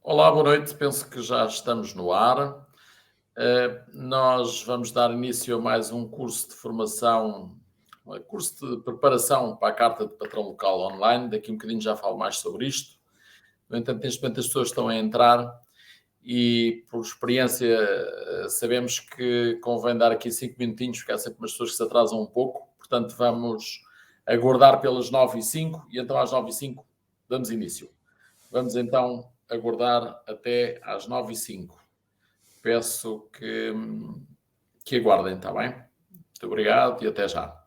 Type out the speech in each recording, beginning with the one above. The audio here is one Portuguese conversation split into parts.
Olá, boa noite. Penso que já estamos no ar. Nós vamos dar início a mais um curso de formação, um curso de preparação para a Carta de Patrão Local online. Daqui a um bocadinho já falo mais sobre isto. No entanto, neste momento as pessoas estão a entrar e, por experiência, sabemos que convém dar aqui 5 minutinhos, porque há sempre umas pessoas que se atrasam um pouco. Portanto, vamos aguardar pelas 9h05 e então às 9h05 damos início. Vamos então aguardar até às 9h05. Peço que aguardem, está bem? Muito obrigado e até já.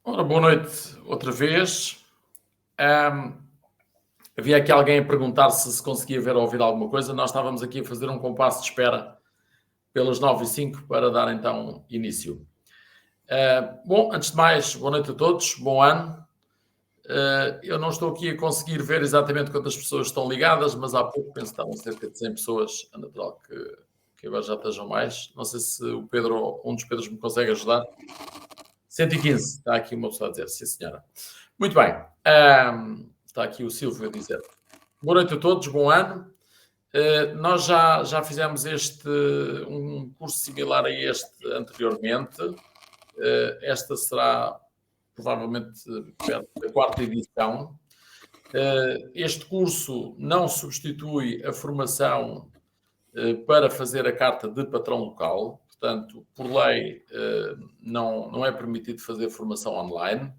Ora, boa noite outra vez. Havia aqui alguém a perguntar se conseguia ver ou ouvir alguma coisa. Nós estávamos aqui a fazer um compasso de espera pelas 9h05 para dar então início. Bom, antes de mais, boa noite a todos, bom ano. Eu não estou aqui a conseguir ver exatamente quantas pessoas estão ligadas, mas há pouco penso que estavam cerca de 100 pessoas. É natural que agora já estejam mais. Não sei se o Pedro ou um dos Pedros me consegue ajudar. 115, está aqui uma pessoa a dizer, sim senhora. Muito bem, está aqui o Silvio a dizer. Boa noite a todos, bom ano. Nós já fizemos um curso similar a este anteriormente. Esta será provavelmente a quarta edição. Este curso não substitui a formação para fazer a carta de patrão local. Portanto, por lei, não é permitido fazer formação online.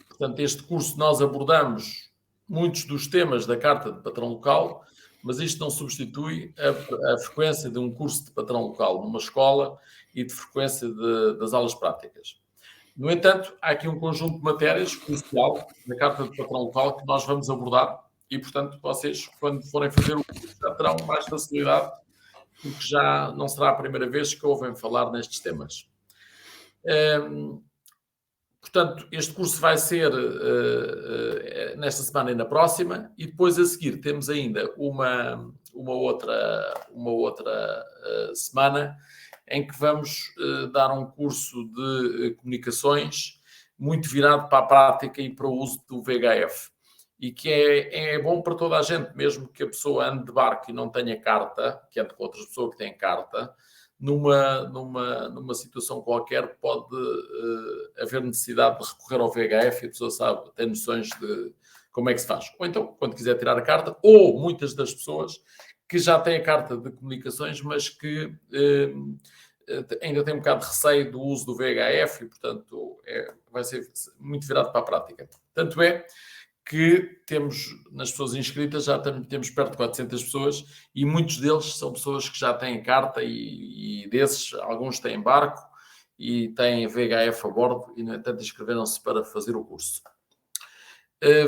Portanto, este curso nós abordamos muitos dos temas da carta de patrão local, mas isto não substitui a frequência de um curso de patrão local numa escola e de frequência das aulas práticas. No entanto, há aqui um conjunto de matérias crucial na carta de patrão local que nós vamos abordar e, portanto, vocês, quando forem fazer o curso, já terão mais facilidade, porque já não será a primeira vez que ouvem falar nestes temas. Portanto, este curso vai ser nesta semana e na próxima, e depois a seguir temos ainda uma outra semana em que vamos dar um curso de comunicações muito virado para a prática e para o uso do VHF. E que é bom para toda a gente, mesmo que a pessoa ande de barco e não tenha carta, que ande com outras pessoas que têm carta, numa situação qualquer pode haver necessidade de recorrer ao VHF e a pessoa tem noções de como é que se faz. Ou então, quando quiser tirar a carta, ou muitas das pessoas que já têm a carta de comunicações, mas que ainda têm um bocado de receio do uso do VHF e, portanto, vai ser muito virado para a prática. Tanto é que temos, nas pessoas inscritas, já temos perto de 400 pessoas e muitos deles são pessoas que já têm carta e desses, alguns têm barco e têm VHF a bordo e, no entanto, inscreveram-se para fazer o curso.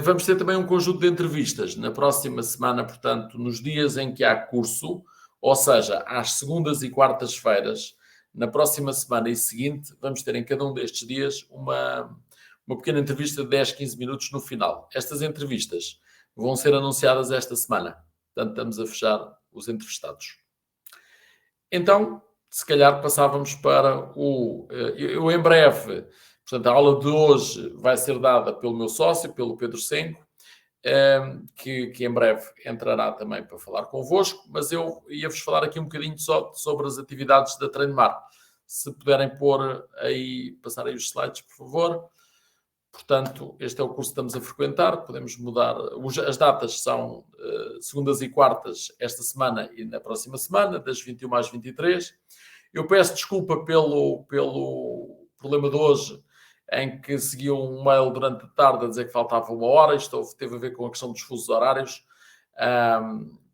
Vamos ter também um conjunto de entrevistas na próxima semana, portanto, nos dias em que há curso, ou seja, às segundas e quartas-feiras, na próxima semana e seguinte, vamos ter em cada um destes dias uma pequena entrevista de 10, 15 minutos no final. Estas entrevistas vão ser anunciadas esta semana. Portanto, estamos a fechar os entrevistados. Então, se calhar passávamos para eu em breve, portanto, a aula de hoje vai ser dada pelo meu sócio, pelo Pedro Senco, que em breve entrará também para falar convosco, mas eu ia-vos falar aqui um bocadinho só sobre as atividades da Treinmar. Se puderem passar aí os slides, por favor. Portanto, este é o curso que estamos a frequentar, podemos mudar. As datas são segundas e quartas esta semana e na próxima semana, das 21 às 23. Eu peço desculpa pelo problema de hoje, em que seguiu um mail durante a tarde a dizer que faltava 1 hora. Isto teve a ver com a questão dos fusos horários.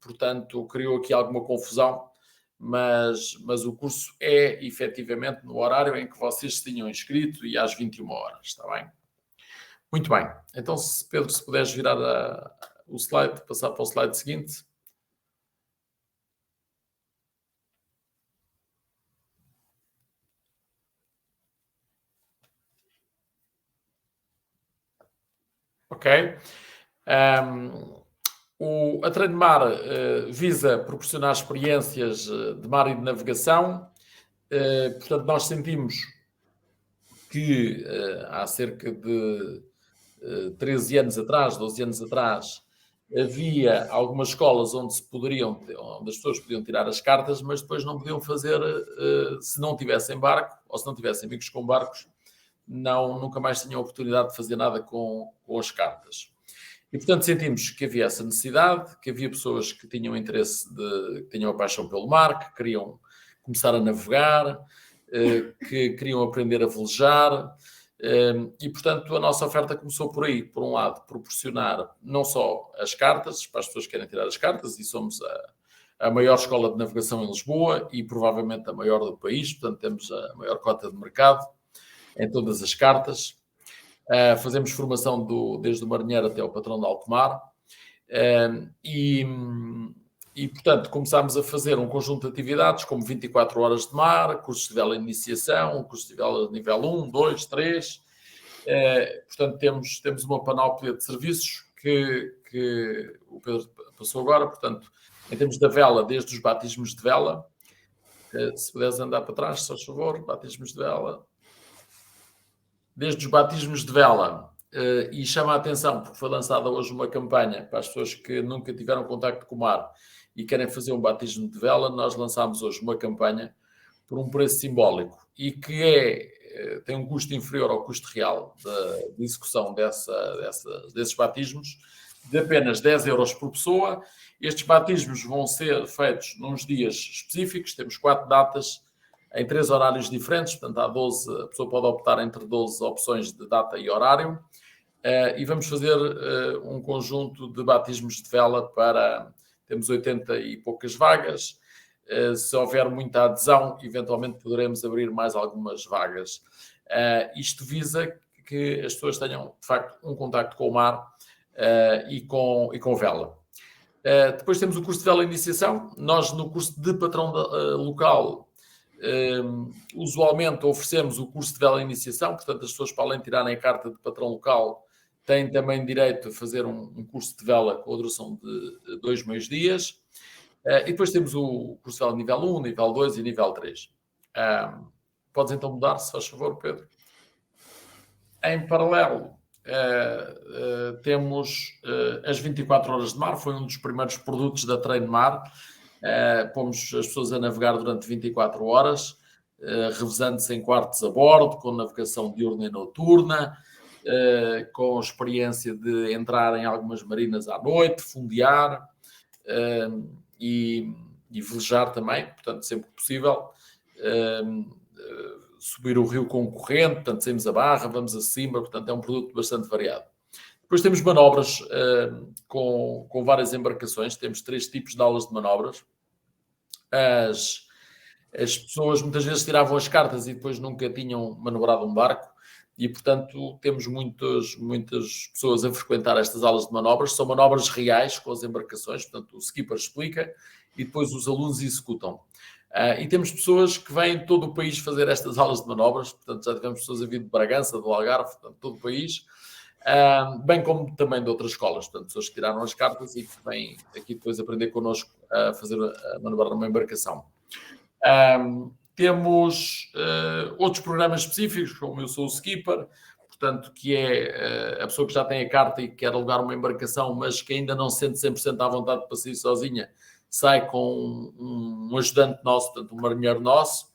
Portanto, criou aqui alguma confusão, mas o curso é efetivamente no horário em que vocês se tinham inscrito e às 21 horas, está bem? Muito bem. Então, Pedro, se puderes virar o slide, passar para o slide seguinte. Ok. A Treinmar visa proporcionar experiências de mar e de navegação. Portanto, nós sentimos que há cerca de 13 anos atrás, 12 anos atrás, havia algumas escolas onde as pessoas podiam tirar as cartas, mas depois não podiam fazer, se não tivessem barco, ou se não tivessem amigos com barcos, nunca mais tinham a oportunidade de fazer nada com as cartas. E, portanto, sentimos que havia essa necessidade, que havia pessoas que tinham interesse, que tinham a paixão pelo mar, que queriam começar a navegar, que queriam aprender a velejar. E, portanto, a nossa oferta começou por aí. Por um lado, proporcionar não só as cartas, para as pessoas que querem tirar as cartas, e somos a maior escola de navegação em Lisboa e provavelmente a maior do país, portanto, temos a maior cota de mercado em todas as cartas. Fazemos formação desde o marinheiro até o patrão de alto mar. E, portanto, começámos a fazer um conjunto de atividades, como 24 horas de mar, cursos de vela de iniciação, cursos de vela nível 1, 2, 3. Portanto, temos uma panóplia de serviços que o Pedro passou agora. Portanto, em termos da vela, desde os batismos de vela, se puderes andar para trás, se faz favor, batismos de vela. Desde os batismos de vela, e chama a atenção, porque foi lançada hoje uma campanha para as pessoas que nunca tiveram contacto com o mar e querem fazer um batismo de vela. Nós lançámos hoje uma campanha por um preço simbólico e que tem um custo inferior ao custo real de execução desses batismos, de apenas 10 euros por pessoa. Estes batismos vão ser feitos nos dias específicos, temos 4 datas em 3 horários diferentes, portanto há 12, a pessoa pode optar entre 12 opções de data e horário, e vamos fazer um conjunto de batismos de vela temos 80 e poucas vagas. Se houver muita adesão, eventualmente poderemos abrir mais algumas vagas. Isto visa que as pessoas tenham, de facto, um contacto com o mar e com vela. Depois temos o curso de vela iniciação. Nós, no curso de patrão local, usualmente oferecemos o curso de vela iniciação, portanto, as pessoas, para além de tirarem a carta de patrão local, têm também direito a fazer um curso de vela com a duração de 2 meus dias. E depois temos o curso de vela nível 1, nível 2 e nível 3. Podes então mudar, se faz favor, Pedro. Em paralelo, temos as 24 horas de mar, foi um dos primeiros produtos da Treino Mar. Pomos as pessoas a navegar durante 24 horas, revezando-se em quartos a bordo, com navegação diurna e noturna, com experiência de entrar em algumas marinas à noite, fundear e velejar também, portanto, sempre que possível. Subir o rio com corrente, portanto, saímos a barra, vamos acima, portanto, é um produto bastante variado. Depois temos manobras com várias embarcações, temos 3 tipos de aulas de manobras. As pessoas muitas vezes tiravam as cartas e depois nunca tinham manobrado um barco e, portanto, temos muitas pessoas a frequentar estas aulas de manobras. São manobras reais com as embarcações, portanto, o skipper explica e depois os alunos executam. E temos pessoas que vêm de todo o país fazer estas aulas de manobras, portanto, já tivemos pessoas a vir de Bragança, do Algarve, portanto, todo o país, bem como também de outras escolas, portanto, pessoas que tiraram as cartas e que vêm aqui depois aprender connosco a manobrar numa embarcação. Temos outros programas específicos, como Eu Sou o Skipper, portanto, que é a pessoa que já tem a carta e quer alugar uma embarcação, mas que ainda não se sente 100% à vontade para sair sozinha, sai com um ajudante nosso, portanto, um marinheiro nosso,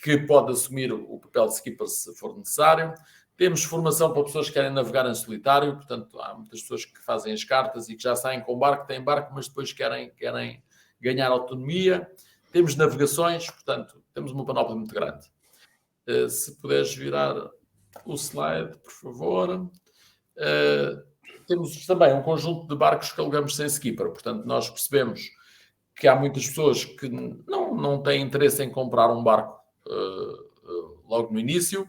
que pode assumir o papel de skipper se for necessário. Temos formação para pessoas que querem navegar em solitário, portanto, há muitas pessoas que fazem as cartas e que já saem com barco, têm barco, mas depois querem ganhar autonomia. Temos navegações, portanto, temos uma panóplia muito grande. Se puderes virar o slide, por favor. Temos também um conjunto de barcos que alugamos sem skipper, portanto, nós percebemos que há muitas pessoas que não têm interesse em comprar um barco logo no início,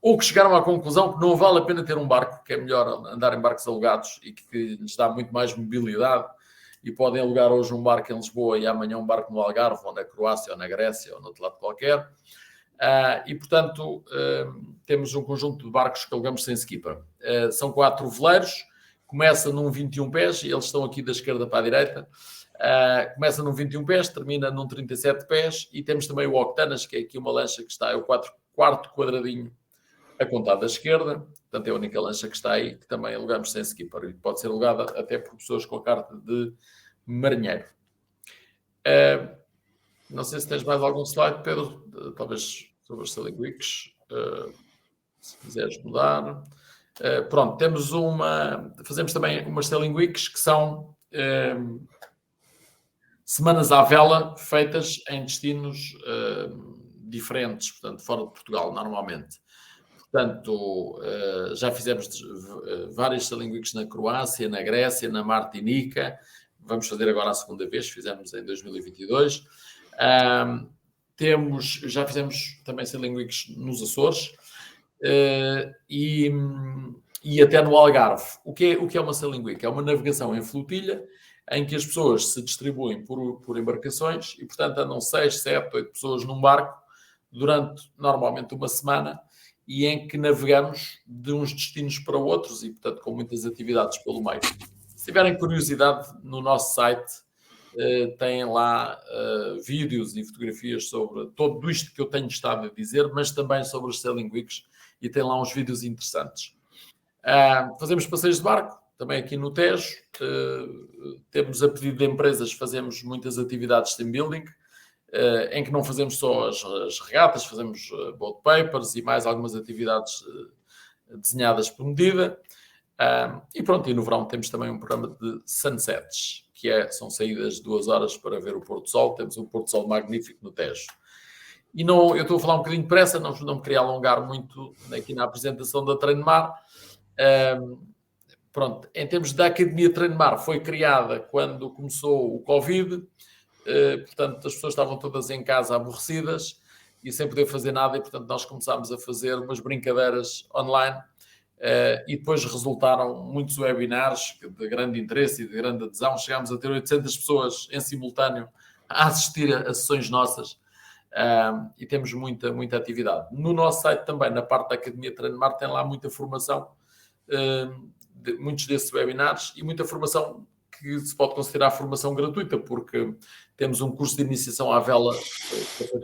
ou que chegaram à conclusão que não vale a pena ter um barco, que é melhor andar em barcos alugados e que lhes dá muito mais mobilidade e podem alugar hoje um barco em Lisboa e amanhã um barco no Algarve, ou na Croácia, ou na Grécia, ou no outro lado qualquer. E, portanto, temos um conjunto de barcos que alugamos sem skipper. São 4 veleiros, começa num 21 pés, e eles estão aqui da esquerda para a direita. Começa num 21 pés, termina num 37 pés, e temos também o Octanas, que é aqui uma lancha que está, é o quarto quadradinho a contar da esquerda, portanto é a única lancha que está aí, que também alugamos sem skipper, e pode ser alugada até por pessoas com a carta de marinheiro. Não sei se tens mais algum slide, Pedro, talvez sobre as Sailing Weeks, se quiseres mudar. Pronto, fazemos também umas Sailing Weeks que são semanas à vela feitas em destinos diferentes, portanto, fora de Portugal, normalmente. Portanto, já fizemos várias Sailing Weeks na Croácia, na Grécia, na Martinica. Vamos fazer agora a segunda vez, fizemos em 2022. Já fizemos também Sailing Weeks nos Açores e até no Algarve. O que é uma Sailing Week? É uma navegação em flotilha em que as pessoas se distribuem por embarcações e, portanto, andam 6, 7, 8 pessoas num barco durante, normalmente, uma semana, e em que navegamos de uns destinos para outros e, portanto, com muitas atividades pelo meio. Se tiverem curiosidade, no nosso site têm lá vídeos e fotografias sobre tudo isto que eu tenho estado a dizer, mas também sobre os Sailing Weeks, e tem lá uns vídeos interessantes. Fazemos passeios de barco, também aqui no Tejo. Temos, a pedido de empresas, fazemos muitas atividades de team building. em que não fazemos só as regatas, fazemos boat papers e mais algumas atividades desenhadas por medida. E pronto, e no verão temos também um programa de sunsets, são saídas de 2 horas para ver o pôr do sol. Temos um pôr do sol magnífico no Tejo. E não, eu estou a falar um bocadinho depressa, não me queria alongar muito aqui na apresentação da Treino Mar. Pronto, em termos da Academia Treino Mar, foi criada quando começou o Covid, portanto as pessoas estavam todas em casa aborrecidas e sem poder fazer nada, e portanto nós começámos a fazer umas brincadeiras online, e depois resultaram muitos webinars de grande interesse e de grande adesão. Chegámos a ter 800 pessoas em simultâneo a assistir a sessões nossas, e temos muita atividade. No nosso site também, na parte da Academia Treino Mar, tem lá muita formação, muitos desses webinars, e muita formação que se pode considerar formação gratuita, porque temos um curso de iniciação à vela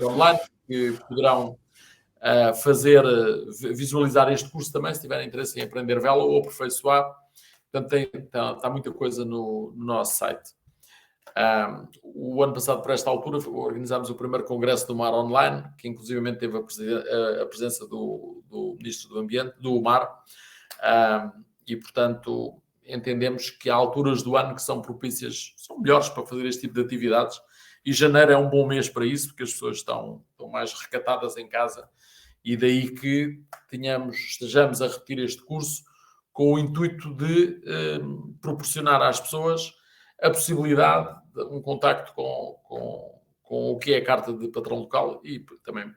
online, que poderão visualizar este curso também, se tiverem interesse em aprender vela ou aperfeiçoar. Portanto, está muita coisa no nosso site. O ano passado, por esta altura, organizámos o primeiro congresso do Mar Online, que inclusivamente teve a presença do Ministro do Ambiente, do Mar, e, portanto, entendemos que há alturas do ano que são propícias, são melhores para fazer este tipo de atividades, e janeiro é um bom mês para isso, porque as pessoas estão mais recatadas em casa, e daí que estejamos a repetir este curso com o intuito de proporcionar às pessoas a possibilidade de um contacto com o que é a Carta de Patrão Local e também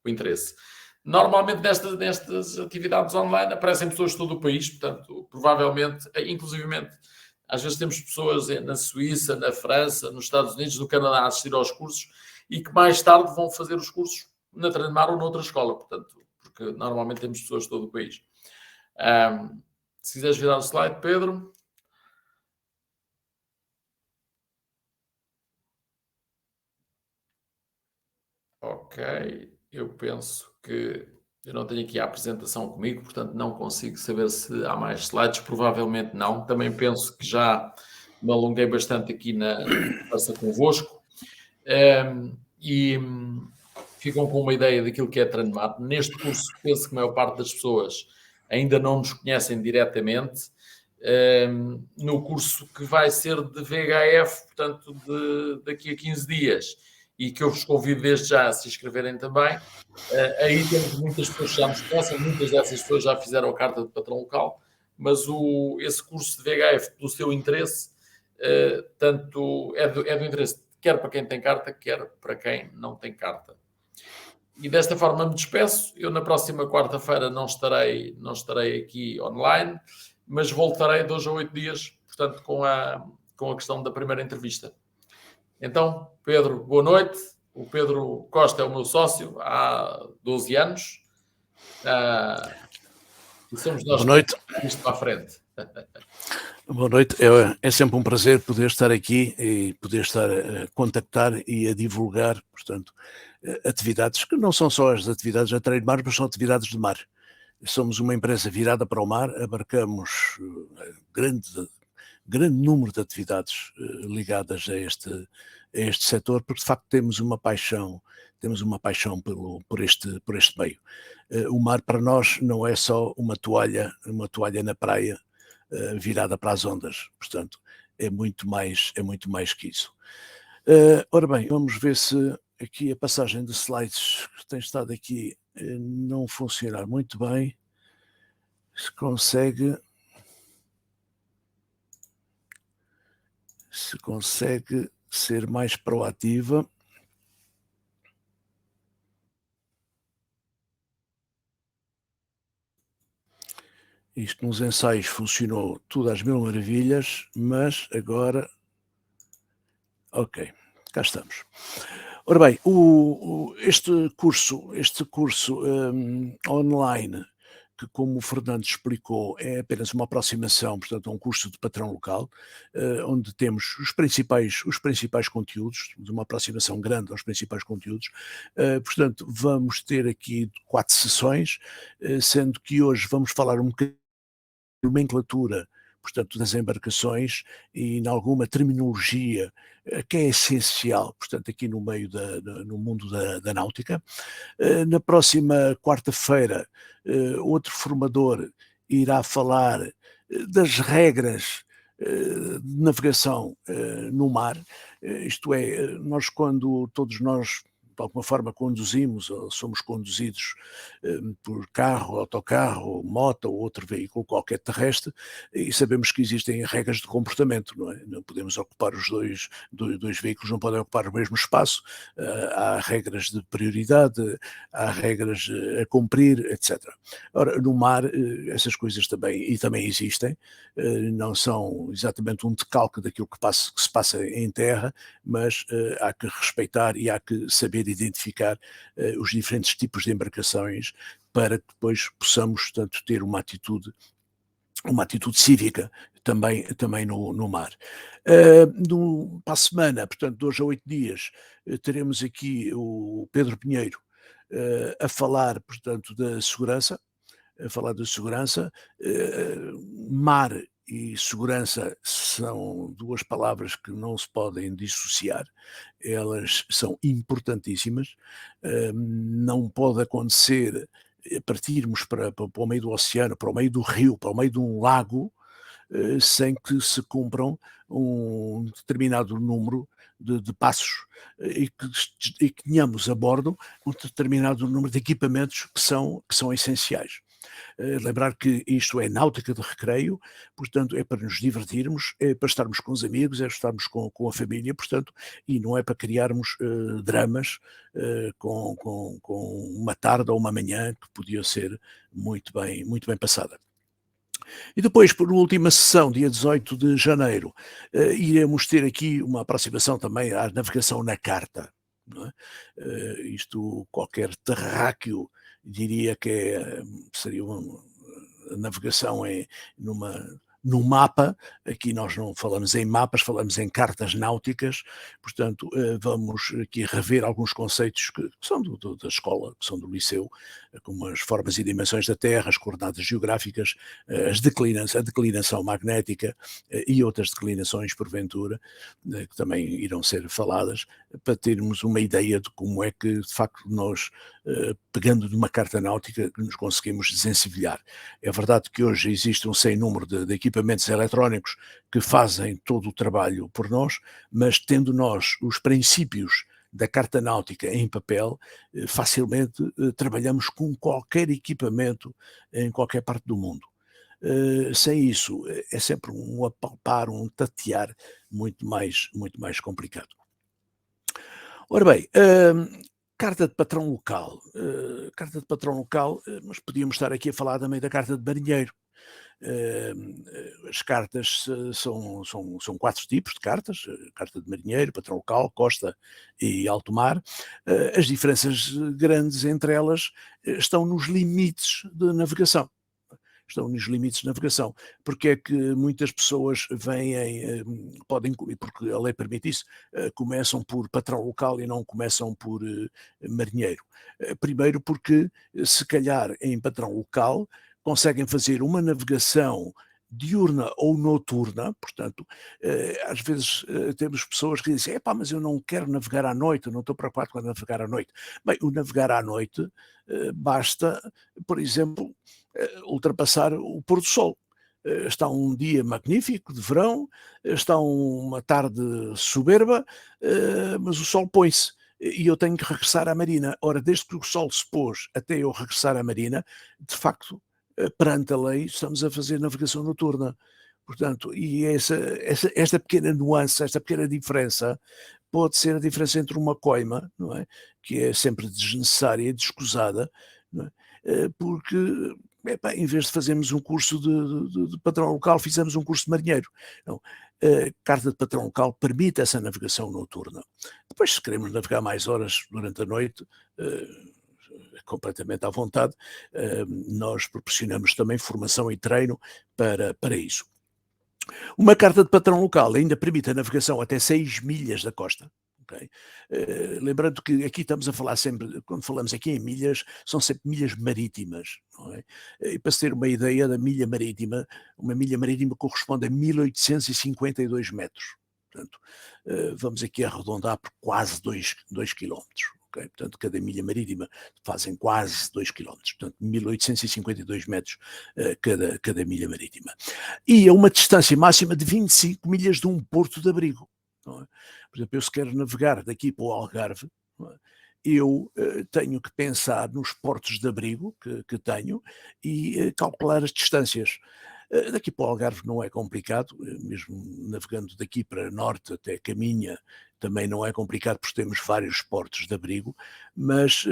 o interesse. Normalmente nestas atividades online aparecem pessoas de todo o país, portanto, provavelmente, inclusivamente, às vezes temos pessoas na Suíça, na França, nos Estados Unidos, no Canadá a assistir aos cursos e que mais tarde vão fazer os cursos na Treino Mar ou noutra escola, portanto, porque normalmente temos pessoas de todo o país. Se quiseres virar o slide, Pedro. Ok, eu penso que eu não tenho aqui a apresentação comigo, portanto não consigo saber se há mais slides, provavelmente não. Também penso que já me alonguei bastante aqui na conversa convosco. E ficam com uma ideia daquilo que é Treino Mar. Neste curso, penso que a maior parte das pessoas ainda não nos conhecem diretamente. No curso que vai ser de VHF, portanto, daqui a 15 dias, e que eu vos convido desde já a se inscreverem também. Aí temos muitas pessoas que já nos conhecem, muitas dessas pessoas já fizeram a Carta de Patrão Local, mas esse curso de VHF, pelo seu interesse, tanto é do interesse, quer para quem tem carta, quer para quem não tem carta. E desta forma me despeço. Eu na próxima quarta-feira não estarei aqui online, mas voltarei de hoje a 8 dias, portanto, com a questão da primeira entrevista. Então, Pedro, boa noite. O Pedro Costa é o meu sócio há 12 anos. E somos nós boa noite. Que isto para a frente. Boa noite. É sempre um prazer poder estar aqui e poder estar a contactar e a divulgar, portanto, atividades que não são só as atividades a Treino Mar, mas são atividades de mar. Somos uma empresa virada para o mar, abarcamos grande número de atividades ligadas a este setor, porque de facto temos uma paixão por este meio. O mar para nós não é só uma toalha na praia virada para as ondas, portanto é muito mais que isso. Ora bem, vamos ver se aqui a passagem de slides que tem estado aqui não funcionar muito bem, se consegue ser mais proativa. Isto nos ensaios funcionou tudo às mil maravilhas, mas agora... Ok, cá estamos. Ora bem, este curso online, que como o Fernando explicou, é apenas uma aproximação, portanto, a um curso de patrão local, onde temos os principais conteúdos, de uma aproximação grande aos principais conteúdos. Portanto, vamos ter aqui 4 sessões, sendo que hoje vamos falar um bocadinho de nomenclatura, portanto, das embarcações e em alguma terminologia que é essencial, portanto, aqui no meio no mundo da náutica. Na próxima quarta-feira, outro formador irá falar das regras de navegação no mar, isto é, todos nós de alguma forma conduzimos ou somos conduzidos por carro, autocarro, moto ou outro veículo qualquer terrestre, e sabemos que existem regras de comportamento, não é? Não podemos ocupar dois veículos, não podem ocupar o mesmo espaço, há regras de prioridade, há regras a cumprir, etc. Ora, no mar essas coisas também existem, não são exatamente um decalque daquilo que se passa em terra, mas há que respeitar e há que saber identificar os diferentes tipos de embarcações para que depois possamos, portanto, ter uma atitude cívica também no mar. Para a semana, portanto, de hoje a 8 dias, teremos aqui o Pedro Pinheiro a falar, portanto, da segurança, mar e segurança são duas palavras que não se podem dissociar, elas são importantíssimas, não pode acontecer partirmos para o meio do oceano, para o meio do rio, para o meio de um lago, sem que se cumpram um determinado número de passos e que tenhamos a bordo um determinado número de equipamentos que são essenciais. Lembrar que isto é náutica de recreio, portanto é para nos divertirmos, é para estarmos com os amigos, é para estarmos com a família, portanto, e não é para criarmos dramas com uma tarde ou uma manhã que podia ser muito bem passada. E depois, por última sessão, dia 18 de janeiro, iremos ter aqui uma aproximação também à navegação na carta. Não é? Isto, qualquer terráqueo diria que seria uma navegação num mapa. Aqui nós não falamos em mapas, falamos em cartas náuticas, portanto vamos aqui rever alguns conceitos que são da escola, que são do liceu, como as formas e dimensões da Terra, as coordenadas geográficas, a declinação magnética e outras declinações, porventura, que também irão ser faladas, para termos uma ideia de como é que, de facto, nós, pegando numa carta náutica, nos conseguimos desencilhar. É verdade que hoje existe um sem número de equipamentos eletrónicos que fazem todo o trabalho por nós, mas tendo nós os princípios da carta náutica em papel, facilmente trabalhamos com qualquer equipamento em qualquer parte do mundo. Sem isso, é sempre um apalpar, um tatear muito mais complicado. Ora bem, carta de patrão local. Mas podíamos estar aqui a falar também da carta de marinheiro. As cartas são 4 tipos de cartas: carta de marinheiro, patrão local, costa e alto mar. As diferenças grandes entre elas estão nos limites de navegação. Porque é que muitas pessoas podem, porque a lei permite isso, começam por patrão local e não começam por marinheiro. Primeiro porque, se calhar, em patrão local, conseguem fazer uma navegação diurna ou noturna, portanto, às vezes temos pessoas que dizem: mas eu não quero navegar à noite, eu não estou preocupado com navegar à noite. Bem, o navegar à noite basta, por exemplo, ultrapassar o pôr do sol. Está um dia magnífico de verão, está uma tarde soberba, mas o sol põe-se e eu tenho que regressar à marina. Ora, desde que o sol se pôs até eu regressar à marina, de facto, perante a lei, estamos a fazer navegação noturna. Portanto, e esta pequena nuance, esta pequena diferença, pode ser a diferença entre uma coima, não é? Que é sempre desnecessária e descusada, não é? Porque em vez de fazermos um curso de patrão local, fizemos um curso de marinheiro. Então, a carta de patrão local permite essa navegação noturna. Depois, se queremos navegar mais horas durante a noite, completamente à vontade, nós proporcionamos também formação e treino para isso. Uma carta de patrão local ainda permite a navegação até 6 milhas da costa. Okay? Lembrando que aqui estamos a falar sempre, quando falamos aqui em milhas, são sempre milhas marítimas. Não é? E para se ter uma ideia da milha marítima, uma milha marítima corresponde a 1852 metros. Portanto, vamos aqui arredondar por quase 2 quilómetros. Okay? Portanto, cada milha marítima fazem quase 2 quilómetros, portanto 1852 metros cada milha marítima. E a uma distância máxima de 25 milhas de um porto de abrigo. Não é? Por exemplo, eu se quero navegar daqui para o Algarve, não é? Eu tenho que pensar nos portos de abrigo que tenho e calcular as distâncias. Daqui para o Algarve não é complicado, mesmo navegando daqui para norte até Caminha, também não é complicado porque temos vários portos de abrigo, mas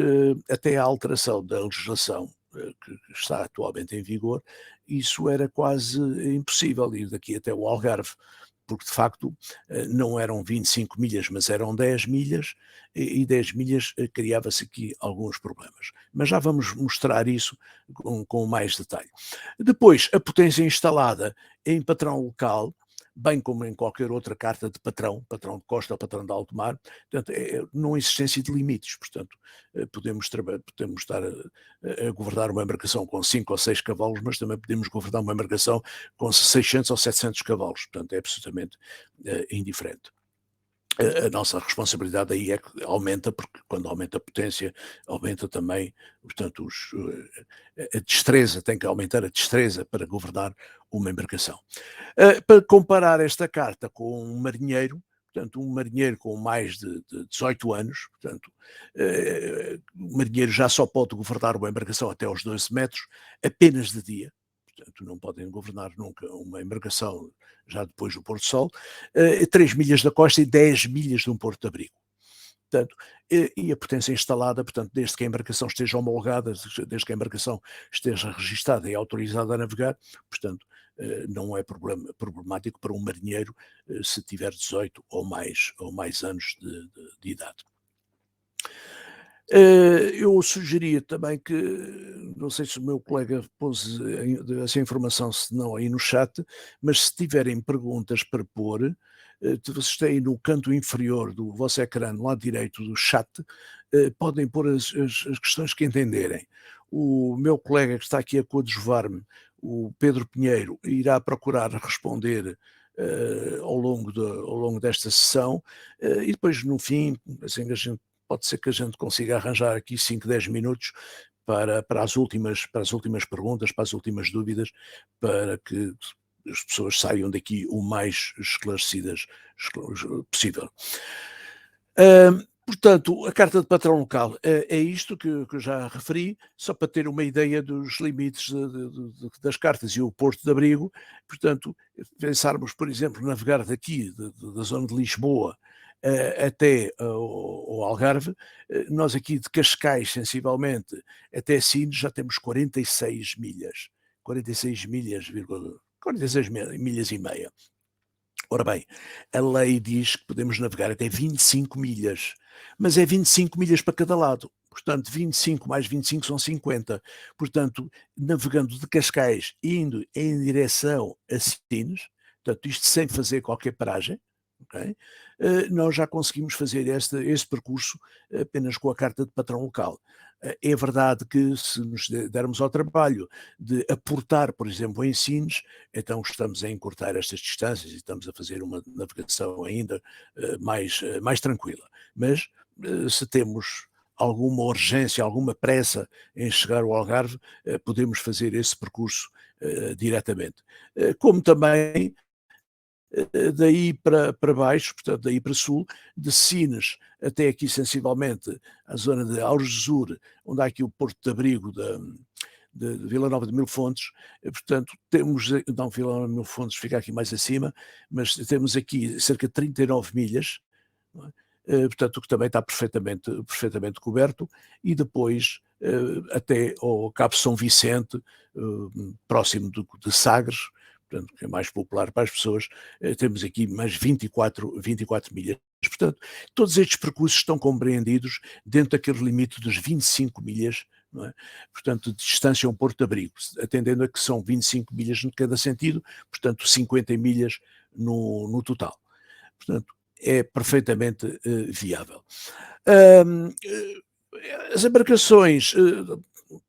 até a alteração da legislação que está atualmente em vigor, isso era quase impossível ir daqui até o Algarve, porque de facto não eram 25 milhas, mas eram 10 milhas, e 10 milhas criava-se aqui alguns problemas. Mas já vamos mostrar isso com mais detalhe. Depois, a potência instalada em padrão local, bem como em qualquer outra carta de patrão de costa ou patrão de alto mar, portanto, não existência de limites, portanto, podemos estar a governar uma embarcação com 5 ou 6 cavalos, mas também podemos governar uma embarcação com 600 ou 700 cavalos, portanto, é absolutamente indiferente. A nossa responsabilidade aí é que aumenta, porque quando aumenta a potência, aumenta também, portanto, a destreza, tem que aumentar a destreza para governar uma embarcação. Para comparar esta carta com um marinheiro, portanto, um marinheiro com mais de 18 anos, portanto, o marinheiro já só pode governar uma embarcação até aos 12 metros, apenas de dia. Portanto, não podem governar nunca uma embarcação já depois do Porto Sol, 3 milhas da costa e 10 milhas de um porto de abrigo. Portanto, e a potência instalada, portanto, desde que a embarcação esteja homologada, desde que a embarcação esteja registada e autorizada a navegar, portanto, não é problemático para um marinheiro se tiver 18 ou mais anos de idade. Eu sugeria também que, não sei se o meu colega pôs essa informação, se não aí no chat, mas se tiverem perguntas para pôr, vocês têm no canto inferior do vosso ecrã, do lado direito do chat, podem pôr as questões que entenderem. O meu colega que está aqui a coadjuvar-me, o Pedro Pinheiro, irá procurar responder ao longo desta sessão, e depois no fim, assim a gente pode ser que a gente consiga arranjar aqui 5, 10 minutos para as últimas perguntas, para as últimas dúvidas, para que as pessoas saiam daqui o mais esclarecidas possível. Portanto, a carta de patrão local é isto que eu já referi, só para ter uma ideia dos limites das cartas e o porto de abrigo. Portanto, pensarmos, por exemplo, navegar daqui, da zona de Lisboa, até ao Algarve, nós aqui de Cascais, sensivelmente, até Sines, já temos 46 milhas. 46 milhas, 46 milhas e meia. Ora bem, a lei diz que podemos navegar até 25 milhas, mas é 25 milhas para cada lado. Portanto, 25 mais 25 são 50. Portanto, navegando de Cascais, indo em direção a Sines, portanto, isto sem fazer qualquer paragem, okay? Nós já conseguimos fazer este percurso apenas com a carta de patrão local. É verdade que se nos dermos ao trabalho de aportar, por exemplo, em Sines, então estamos a encurtar estas distâncias e estamos a fazer uma navegação ainda mais tranquila. Mas se temos alguma urgência, alguma pressa em chegar ao Algarve, podemos fazer esse percurso diretamente. Como também daí para baixo, portanto daí para sul, de Sines até aqui sensivelmente a zona de Augesur, onde há aqui o porto de abrigo de Vila Nova de Mil Fontes, portanto temos, não, Vila Nova de Mil Fontes fica aqui mais acima, mas temos aqui cerca de 39 milhas, não é? Portanto que também está perfeitamente coberto, e depois até ao Cabo São Vicente, próximo de Sagres, portanto, que é mais popular para as pessoas, temos aqui mais 24 milhas. Portanto, todos estes percursos estão compreendidos dentro daquele limite dos 25 milhas, não é? Portanto, de distância a um porto de abrigo, atendendo a que são 25 milhas em cada sentido, portanto, 50 milhas no total. Portanto, é perfeitamente viável. As embarcações,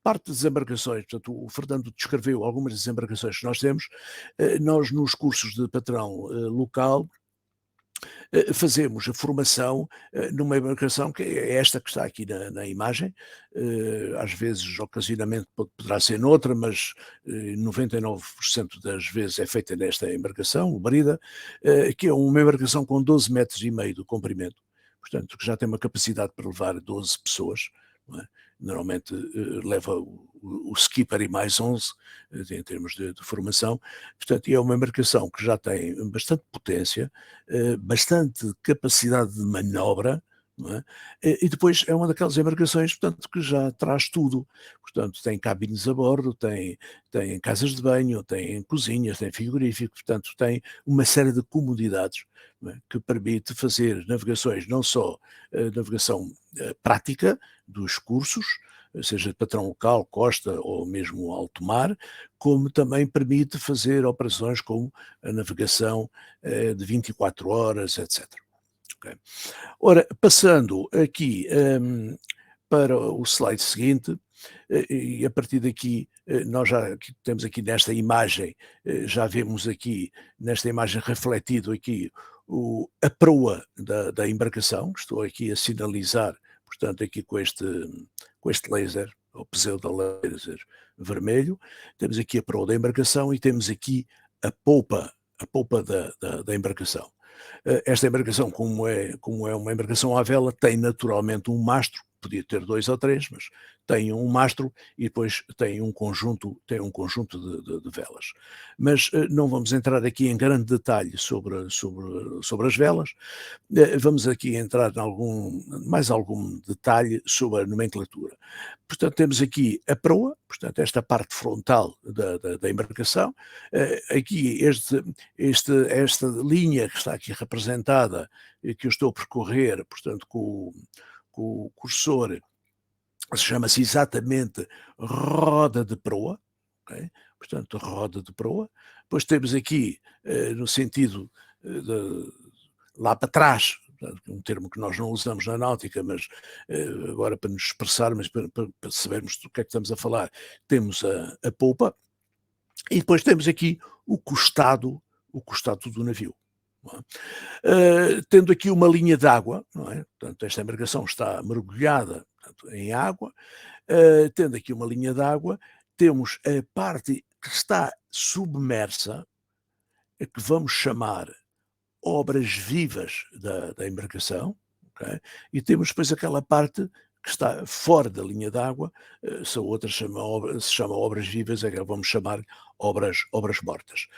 parte das embarcações, portanto, o Fernando descreveu algumas das embarcações que nós temos, nós nos cursos de patrão local fazemos a formação numa embarcação que é esta que está aqui na imagem, às vezes, ocasionalmente, poderá ser noutra, mas 99% das vezes é feita nesta embarcação, o Brida, que é uma embarcação com 12 metros e meio de comprimento, portanto, que já tem uma capacidade para levar 12 pessoas, não é? Normalmente leva o skipper e mais 11 em termos de formação, portanto, é uma embarcação que já tem bastante potência, bastante capacidade de manobra, não é? E depois é uma daquelas embarcações, portanto, que já traz tudo, portanto, tem cabines a bordo, tem casas de banho, tem cozinhas, tem frigorífico, portanto, tem uma série de comodidades, não é? Que permite fazer navegações, não só navegação prática dos cursos, seja de patrão local, costa ou mesmo alto mar, como também permite fazer operações como a navegação de 24 horas, etc. Okay. Ora, passando aqui para o slide seguinte, e a partir daqui nós já temos aqui nesta imagem, já vemos aqui nesta imagem refletido aqui a proa da embarcação, estou aqui a sinalizar, portanto, aqui com este laser, ou pseudo-laser vermelho, temos aqui a proa da embarcação e temos aqui a polpa da embarcação. Esta embarcação, como é uma embarcação à vela, tem naturalmente um mastro, podia ter 2 ou 3, mas tem um mastro e depois tem um conjunto de velas. Mas não vamos entrar aqui em grande detalhe sobre as velas, vamos aqui entrar em mais algum detalhe sobre a nomenclatura. Portanto, temos aqui a proa, portanto, esta parte frontal da embarcação, aqui esta linha que está aqui representada, que eu estou a percorrer, portanto, com o cursor, chama-se exatamente roda de proa, okay? Portanto, roda de proa. Depois temos aqui, no sentido lá para trás, um termo que nós não usamos na náutica, mas agora para nos expressarmos, para sabermos do que é que estamos a falar, temos a polpa, e depois temos aqui o costado do navio. Tendo aqui uma linha de água, não é? Portanto, esta embarcação está mergulhada, portanto, em água, tendo aqui uma linha de água, temos a parte que está submersa, que vamos chamar obras vivas da embarcação, okay? E temos depois aquela parte que está fora da linha d'água, são outras se chama obras vivas, é que vamos chamar obras mortas.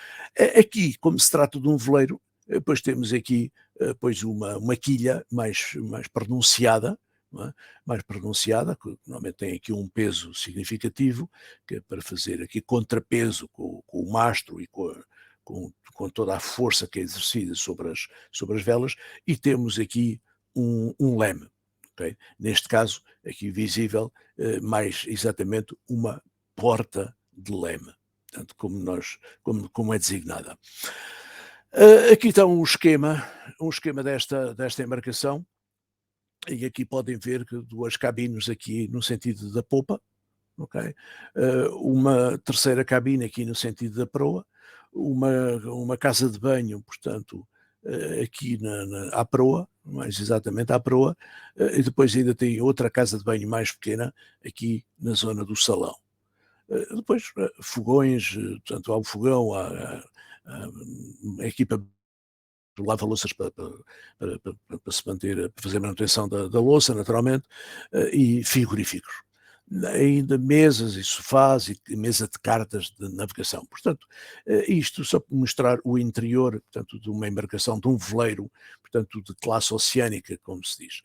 Aqui, como se trata de um veleiro, depois temos aqui pois uma quilha mais pronunciada, não é? Mais pronunciada, que normalmente tem aqui um peso significativo, que é para fazer aqui contrapeso com o mastro e com toda a força que é exercida sobre as velas, e temos aqui um leme. Okay? Neste caso, aqui visível, mais exatamente uma porta de leme, portanto, como é designada. Aqui está um esquema desta embarcação, e aqui podem ver que 2 cabines aqui no sentido da popa, okay? Uma terceira cabine aqui no sentido da proa, uma casa de banho, portanto, aqui à proa, mais exatamente à proa, e depois ainda tem outra casa de banho mais pequena aqui na zona do salão. Depois, fogões, portanto, há o fogão, há a equipa lava-louças para se manter, para fazer manutenção da louça, naturalmente, e frigoríficos. Ainda mesas e sofás e mesa de cartas de navegação. Portanto, isto só para mostrar o interior, portanto, de uma embarcação, de um veleiro, portanto, de classe oceânica, como se diz.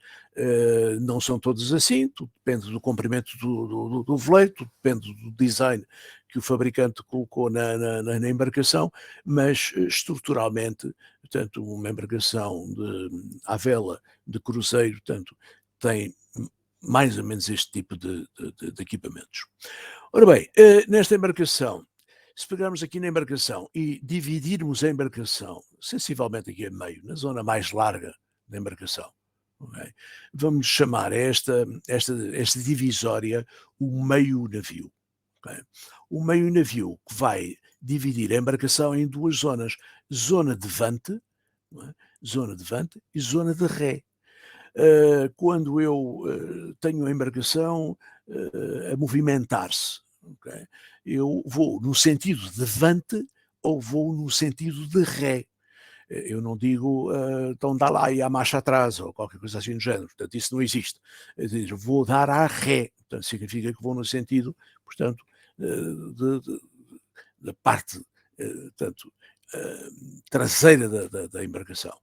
Não são todos assim, tudo depende do comprimento do veleiro, tudo depende do design que o fabricante colocou na embarcação, mas estruturalmente, portanto, uma embarcação à vela de cruzeiro, portanto, tem mais ou menos este tipo de equipamentos. Ora bem, nesta embarcação, se pegarmos aqui na embarcação e dividirmos a embarcação sensivelmente aqui a meio, na zona mais larga da embarcação, okay? Vamos chamar esta divisória o meio navio. Okay? O meio navio que vai dividir a embarcação em 2 zonas. Zona de vante, é? zona de vante e zona de ré. Quando eu tenho a embarcação a movimentar-se, okay? Eu vou no sentido de vante ou vou no sentido de ré. Eu não digo, então dá lá e a marcha atrás ou qualquer coisa assim do género, portanto isso não existe. É dizer, vou dar à ré, portanto significa que vou no sentido, portanto, da parte, portanto, traseira da embarcação.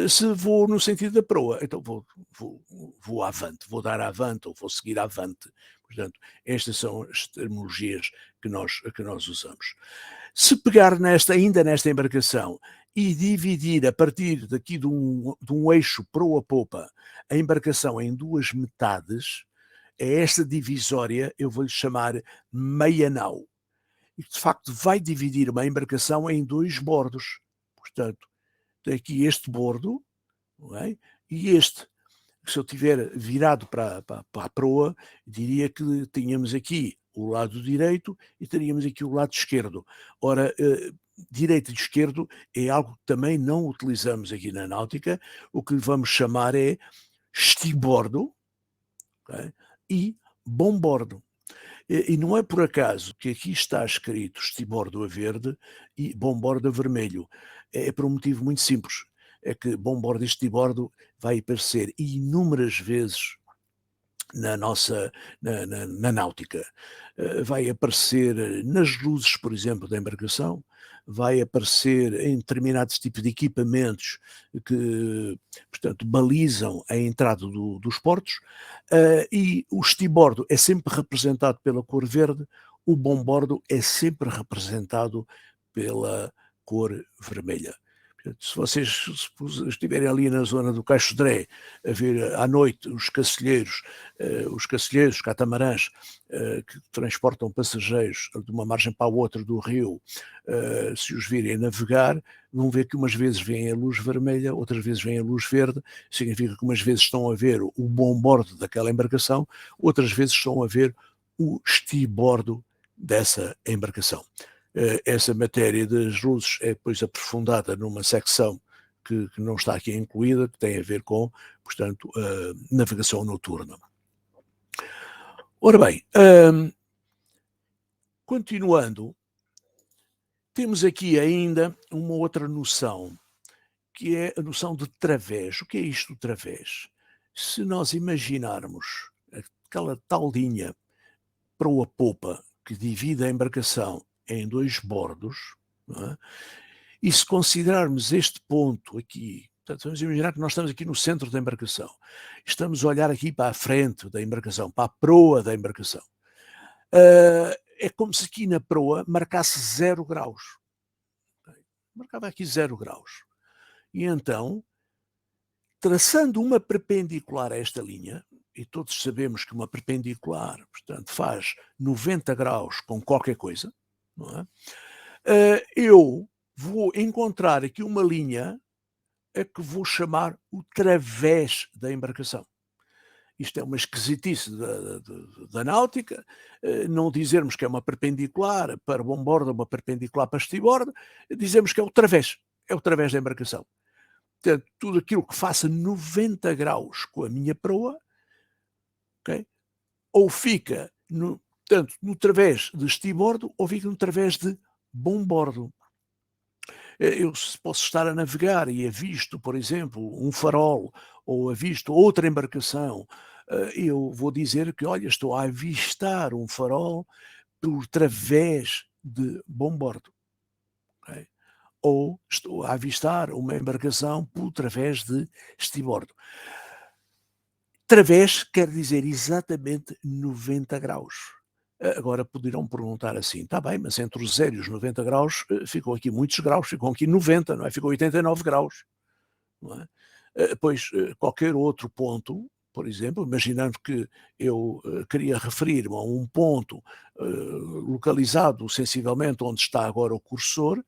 Se vou no sentido da proa, então vou avante, vou dar avante ou vou seguir avante. Portanto, estas são as terminologias que nós usamos. Se pegar ainda nesta embarcação e dividir a partir daqui de um eixo proa-popa a embarcação em duas metades, é esta divisória, eu vou-lhe chamar meia nau. E de facto vai dividir uma embarcação em dois bordos. Portanto, tem aqui este bordo, não é? E este. Se eu tiver virado para a proa, diria que tínhamos aqui o lado direito e teríamos aqui o lado esquerdo. Ora, direito e esquerdo é algo que também não utilizamos aqui na náutica. O que vamos chamar é estibordo, okay? E bombordo. E não é por acaso que aqui está escrito estibordo a verde e bombordo a vermelho. É por um motivo muito simples. É que bombordo e estibordo vai aparecer inúmeras vezes na náutica. Vai aparecer nas luzes, por exemplo, da embarcação, vai aparecer em determinados tipos de equipamentos que, portanto, balizam a entrada dos portos, e o estibordo é sempre representado pela cor verde, o bombordo é sempre representado pela cor vermelha. Se vocês estiverem ali na zona do Caixo de Dré a ver à noite os cacilheiros, catamarãs, que transportam passageiros de uma margem para a outra do rio, se os virem navegar, vão ver que umas vezes vêm a luz vermelha, outras vezes vêm a luz verde, significa que umas vezes estão a ver o bombordo daquela embarcação, outras vezes estão a ver o estibordo dessa embarcação. Essa matéria das luzes é depois aprofundada numa secção que não está aqui incluída, que tem a ver com, portanto, a navegação noturna. Ora bem, continuando, temos aqui ainda uma outra noção, que é a noção de través. O que é isto, través? Se nós imaginarmos aquela tal linha proa-popa que divide a embarcação em dois bordos, não é? E se considerarmos este ponto aqui, portanto, vamos imaginar que nós estamos aqui no centro da embarcação, estamos a olhar aqui para a frente da embarcação, para a proa da embarcação. É como se aqui na proa marcasse 0 graus. Marcava aqui 0 graus. E então, traçando uma perpendicular a esta linha, e todos sabemos que uma perpendicular, portanto, faz 90 graus com qualquer coisa, não é? Eu vou encontrar aqui uma linha a que vou chamar o través da embarcação. Isto é uma esquisitice da náutica, não dizermos que é uma perpendicular para bombordo, uma perpendicular para estibordo, dizemos que é o través da embarcação. Portanto, tudo aquilo que faça 90 graus com a minha proa, okay, ou fica tanto no través de estibordo ou fica no través de bombordo. Eu posso estar a navegar e avisto, por exemplo, um farol ou avisto outra embarcação, eu vou dizer que, olha, estou a avistar um farol por través de bombordo. Okay? Ou estou a avistar uma embarcação por través de estibordo. Través quer dizer exatamente 90 graus. Agora poderão perguntar assim, está bem, mas entre os 0 e os 90 graus ficam aqui muitos graus, ficam aqui 90, não é? Ficam 89 graus. Não é? Pois qualquer outro ponto, por exemplo, imaginando que eu queria referir-me a um ponto localizado sensivelmente onde está agora o cursor,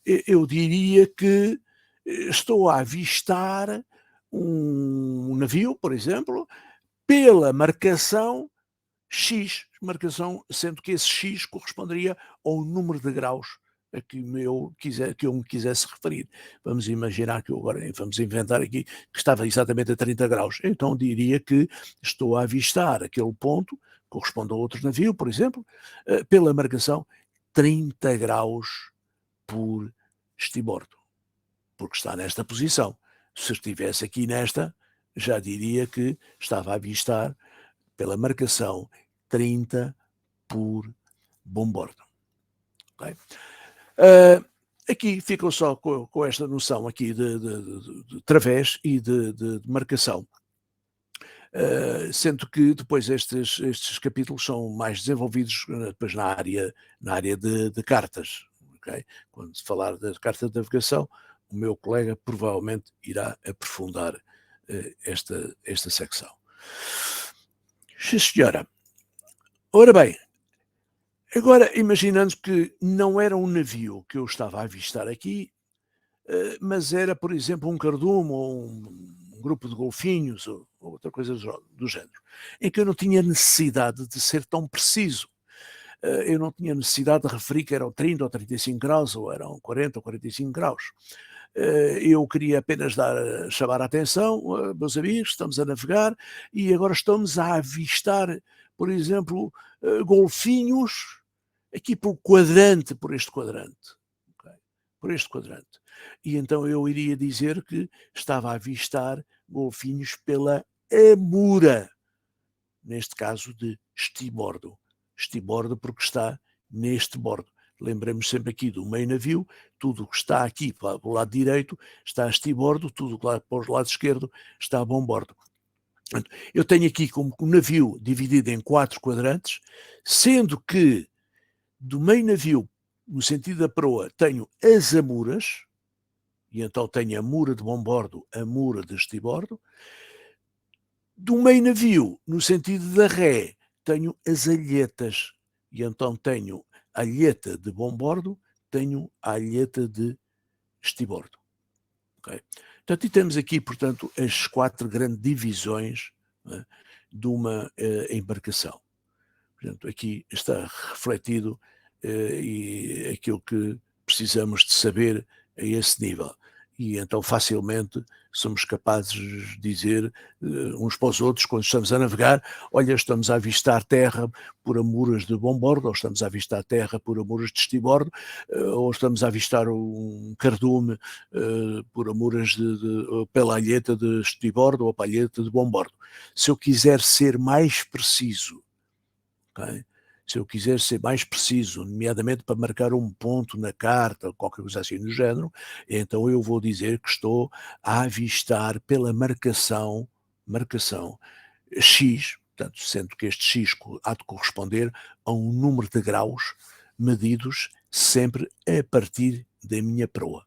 eu diria que estou a avistar um navio, por exemplo, pela marcação X, marcação, sendo que esse X corresponderia ao número de graus a que eu me quisesse referir. Vamos imaginar que vamos inventar aqui que estava exatamente a 30 graus. Então diria que estou a avistar aquele ponto, corresponde a outro navio, por exemplo, pela marcação 30 graus por estibordo, porque está nesta posição. Se estivesse aqui nesta, já diria que estava a avistar pela marcação 30 por bombordo. Okay? Aqui ficam só com esta noção aqui de través e de marcação. Sendo que depois estes capítulos são mais desenvolvidos depois na área de cartas. Okay? Quando se falar da carta de navegação, o meu colega provavelmente irá aprofundar esta secção. Sim, senhora. Ora bem, agora imaginando que não era um navio que eu estava a avistar aqui, mas era, por exemplo, um cardume ou um grupo de golfinhos ou outra coisa do género, em que eu não tinha necessidade de ser tão preciso. Eu não tinha necessidade de referir que eram 30 ou 35 graus, ou eram 40 ou 45 graus. Eu queria apenas chamar a atenção, meus amigos, estamos a navegar e agora estamos a avistar, por exemplo, golfinhos aqui por este quadrante. Okay? Por este quadrante. E então eu iria dizer que estava a avistar golfinhos pela amura, neste caso de estibordo. Estibordo porque está neste bordo. Lembremos sempre aqui do meio navio, tudo que está aqui para o lado direito está a estibordo, tudo que lá para o lado esquerdo está a bombordo. Eu tenho aqui como um navio dividido em 4 quadrantes, sendo que do meio navio, no sentido da proa, tenho as amuras, e então tenho a mura de bombordo, a mura de estibordo. Do meio navio, no sentido da ré, tenho as alhetas, e então tenho a alheta de bombordo, tenho a alheta de estibordo. Okay? Portanto, e temos aqui, portanto, as 4 grandes divisões, né, de uma embarcação. Portanto, aqui está refletido e aquilo que precisamos de saber a esse nível. E então facilmente somos capazes de dizer uns para os outros, quando estamos a navegar, olha, estamos a avistar terra por amuras de bombordo, ou estamos a avistar terra por amuras de estibordo, ou estamos a avistar um cardume por amuras pela alheta de estibordo ou pela alheta de bombordo. Se eu quiser ser mais preciso, okay? Se eu quiser ser mais preciso, nomeadamente para marcar um ponto na carta, qualquer coisa assim do género, então eu vou dizer que estou a avistar pela marcação X, portanto, sendo que este X há de corresponder a um número de graus medidos sempre a partir da minha proa.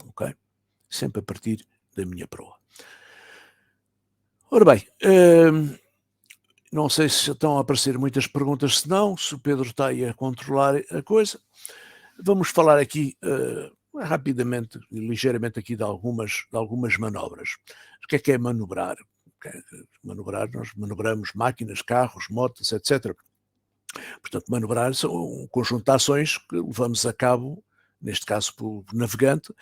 Ok? Sempre a partir da minha proa. Ora bem, não sei se estão a aparecer muitas perguntas, se não, se o Pedro está aí a controlar a coisa. Vamos falar aqui rapidamente e ligeiramente aqui de algumas manobras. O que é manobrar? Manobrar, nós manobramos máquinas, carros, motos, etc. Portanto, manobrar são um conjunto de ações que levamos a cabo, neste caso por navegante,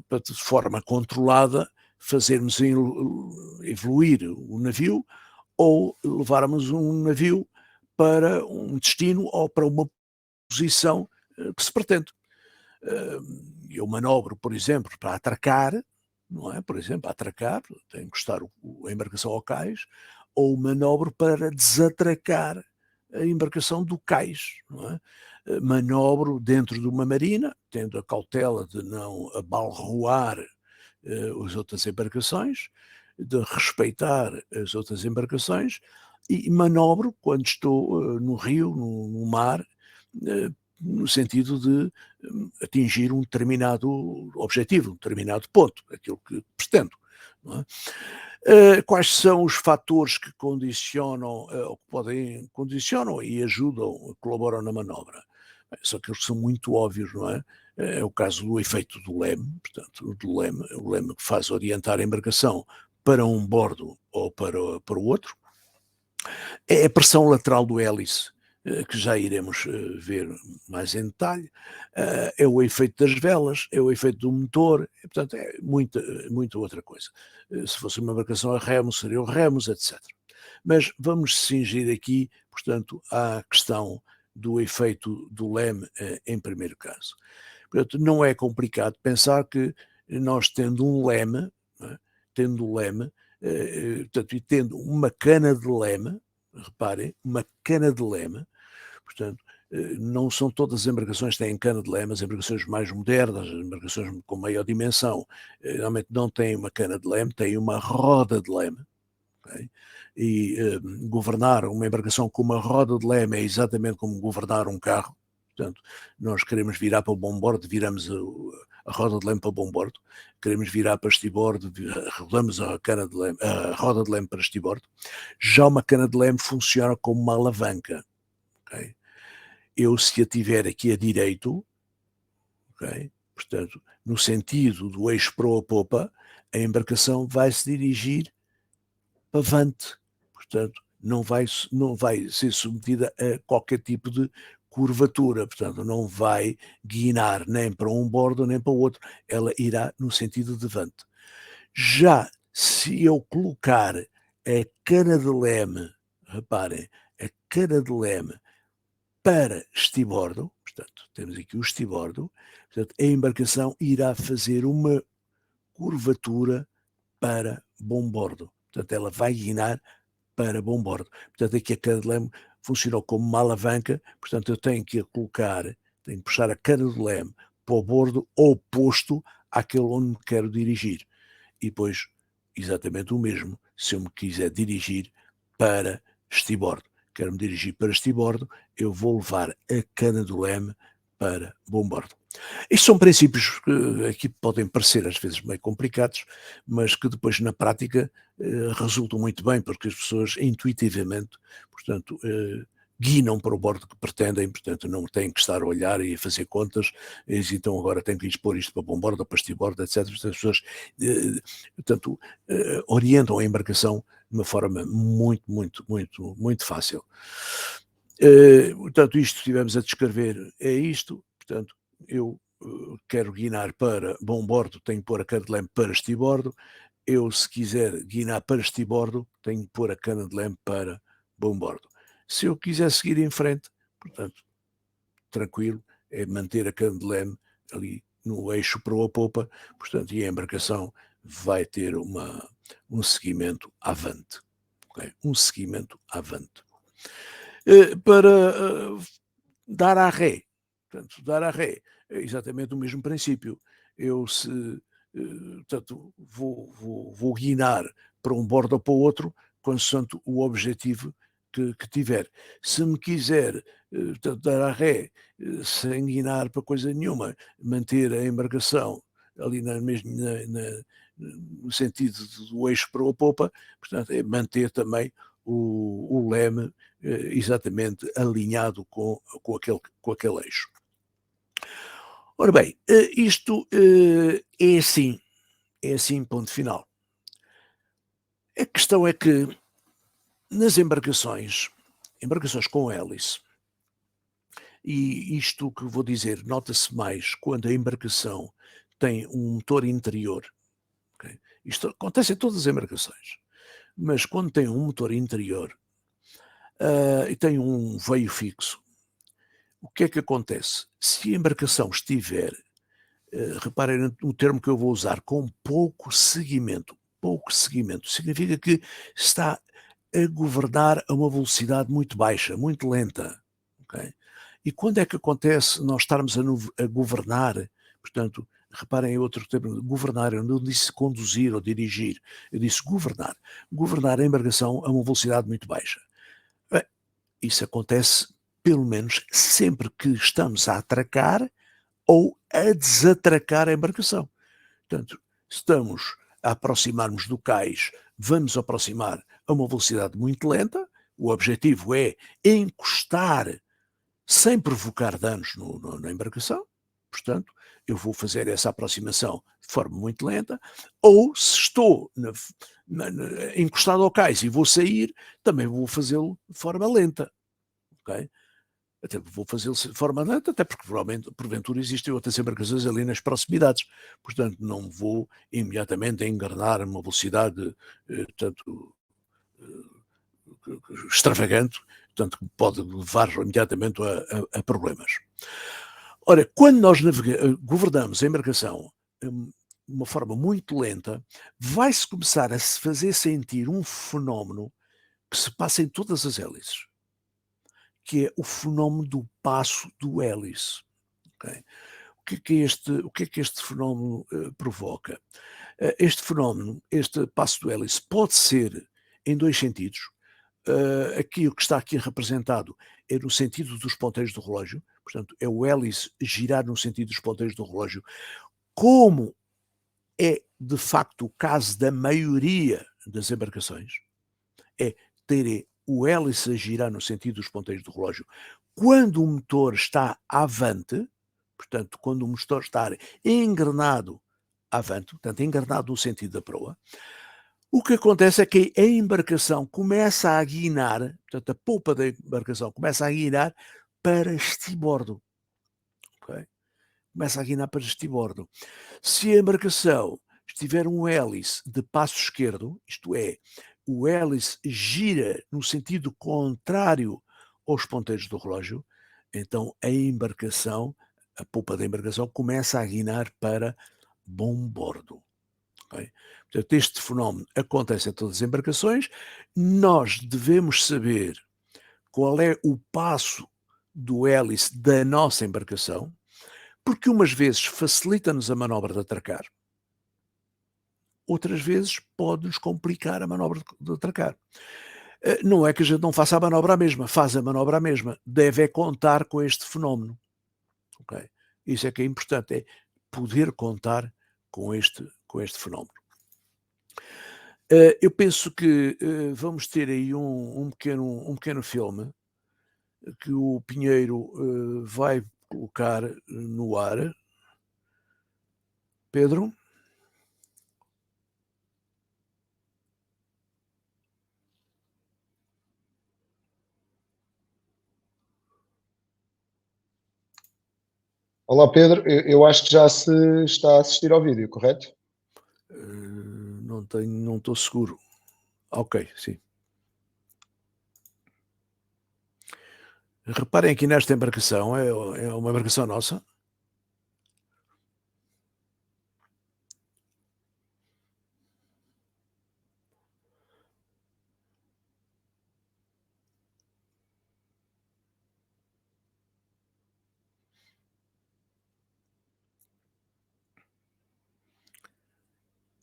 para de forma controlada fazermos evoluir o navio ou levarmos um navio para um destino ou para uma posição que se pretende. Eu manobro, por exemplo, para atracar, não é? Por exemplo, atracar, tenho que encostar a embarcação ao cais, ou manobro para desatracar a embarcação do cais, não é? Manobro dentro de uma marina, tendo a cautela de não abalroar as outras embarcações, de respeitar as outras embarcações, e manobro quando estou no rio, no mar, no sentido de atingir um determinado objetivo, um determinado ponto, aquilo que pretendo. Não é? Quais são os fatores que condicionam, ou que condicionam e ajudam, colaboram na manobra? São aqueles que são muito óbvios, não é? É o caso do efeito do leme, portanto, o leme que faz orientar a embarcação para um bordo ou para o outro. É a pressão lateral do hélice, que já iremos ver mais em detalhe, é o efeito das velas, é o efeito do motor, portanto é muita outra coisa. Se fosse uma embarcação a remos, seriam remos, etc. Mas vamos cingir aqui, portanto, à questão do efeito do leme em primeiro caso. Portanto, não é complicado pensar que nós tendo um leme, tendo o leme, portanto, e tendo uma cana de leme, reparem, uma cana de leme, portanto, não são todas as embarcações que têm cana de leme, as embarcações mais modernas, as embarcações com maior dimensão, realmente não têm uma cana de leme, têm uma roda de leme. Okay? E governar uma embarcação com uma roda de leme é exatamente como governar um carro. Portanto, nós queremos virar para o bombordo, viramos a roda de leme para o bombordo, queremos virar para estibordo, rodamos a roda de leme para estibordo. Já uma cana de leme funciona como uma alavanca. Okay? Eu, se a tiver aqui a direito, okay? Portanto, no sentido do eixo proa popa, a embarcação vai se dirigir para avante, portanto, não vai ser submetida a qualquer tipo de curvatura, portanto, não vai guinar nem para um bordo nem para o outro, ela irá no sentido de avante. Já se eu colocar a cana de leme, reparem, a cana de leme para estibordo, portanto, temos aqui o estibordo, portanto, a embarcação irá fazer uma curvatura para bombordo. Portanto, ela vai guinar para bombordo. Portanto, aqui a cana de leme funcionou como uma alavanca, portanto, eu tenho que tenho que puxar a cana de leme para o bordo oposto àquele onde me quero dirigir. E depois, exatamente o mesmo, se eu me quiser dirigir para estibordo. Quero-me dirigir para estibordo, eu vou levar a cana do leme para bombordo. Isto são princípios que aqui podem parecer às vezes meio complicados, mas que depois na prática resultam muito bem, porque as pessoas intuitivamente, portanto, guinam para o bordo que pretendem, portanto não têm que estar a olhar e a fazer contas, então agora têm que expor isto para bombordo ou para estibordo, etc. Portanto, as pessoas, portanto, orientam a embarcação de uma forma muito fácil. Portanto, isto estivemos a descrever é isto, portanto, eu quero guinar para bombordo, tenho que pôr a cana de leme para estibordo. Eu, se quiser guinar para estibordo, tenho que pôr a cana de leme para bombordo. Se eu quiser seguir em frente, portanto, tranquilo, é manter a cana de leme ali no eixo proa-popa, portanto, e a embarcação vai ter um seguimento avante. Okay? Um seguimento avante. Para dar à ré, portanto, dar à ré é exatamente o mesmo princípio. Eu portanto, vou guinar para um bordo ou para o outro, consoante o objetivo que tiver. Se me quiser portanto, dar à ré sem guinar para coisa nenhuma, manter a embarcação ali no sentido do eixo para a popa, portanto, é manter também o leme exatamente alinhado com aquele eixo. Ora bem, isto é assim, ponto final. A questão é que nas embarcações com hélice, e isto que vou dizer nota-se mais quando a embarcação tem um motor interior, okay? Isto acontece em todas as embarcações, mas quando tem um motor interior e tem um veio fixo, o que é que acontece? Se a embarcação estiver, reparem no termo que eu vou usar, com pouco seguimento, significa que está a governar a uma velocidade muito baixa, muito lenta. Okay? E quando é que acontece nós estarmos a governar, portanto, reparem em outro termo, governar, eu não disse conduzir ou dirigir, eu disse governar. Governar a embarcação a uma velocidade muito baixa. Bem, isso acontece pelo menos sempre que estamos a atracar ou a desatracar a embarcação. Portanto, estamos a aproximar-nos do cais, vamos aproximar a uma velocidade muito lenta, o objetivo é encostar sem provocar danos na embarcação, portanto, eu vou fazer essa aproximação de forma muito lenta, ou se estou encostado ao cais e vou sair, também vou fazê-lo de forma lenta. Okay? Até vou fazê-lo de forma andante, até porque provavelmente, porventura existem outras embarcações ali nas proximidades. Portanto, não vou imediatamente engarnar uma velocidade tanto extravagante, portanto, que pode levar imediatamente a problemas. Ora, quando nós governamos a embarcação de uma forma muito lenta, vai-se começar a se fazer sentir um fenómeno que se passa em todas as hélices, que é o fenómeno do passo do hélice. Okay? O que é que este fenómeno provoca? Este fenómeno, este passo do hélice, pode ser em dois sentidos. Aqui o que está aqui representado é no sentido dos ponteiros do relógio, portanto, é o hélice girar no sentido dos ponteiros do relógio, como é de facto o caso da maioria das embarcações, é ter o hélice a girar no sentido dos ponteiros do relógio quando o motor está avante, portanto, quando o motor está engrenado avante, portanto, engrenado no sentido da proa. O que acontece é que a embarcação começa a guinar, portanto, a polpa da embarcação começa a guinar para estibordo. Okay? Começa a guinar para estibordo. Se a embarcação tiver um hélice de passo esquerdo, isto é, o hélice gira no sentido contrário aos ponteiros do relógio, então a embarcação, a polpa da embarcação, começa a guinar para bombordo. Okay? Portanto, este fenómeno acontece em todas as embarcações. Nós devemos saber qual é o passo do hélice da nossa embarcação, porque umas vezes facilita-nos a manobra de atracar, outras vezes pode-nos complicar a manobra de atracar. Não é que a gente não faça a manobra à mesma, faz a manobra à mesma, deve contar com este fenómeno. Okay? Isso é que é importante, é poder contar com este fenómeno. Eu penso que vamos ter aí um pequeno filme que o Pinheiro vai colocar no ar. Pedro? Olá Pedro, eu acho que já se está a assistir ao vídeo, correto? Não estou seguro. Ok, sim. Reparem aqui nesta embarcação, é uma embarcação nossa.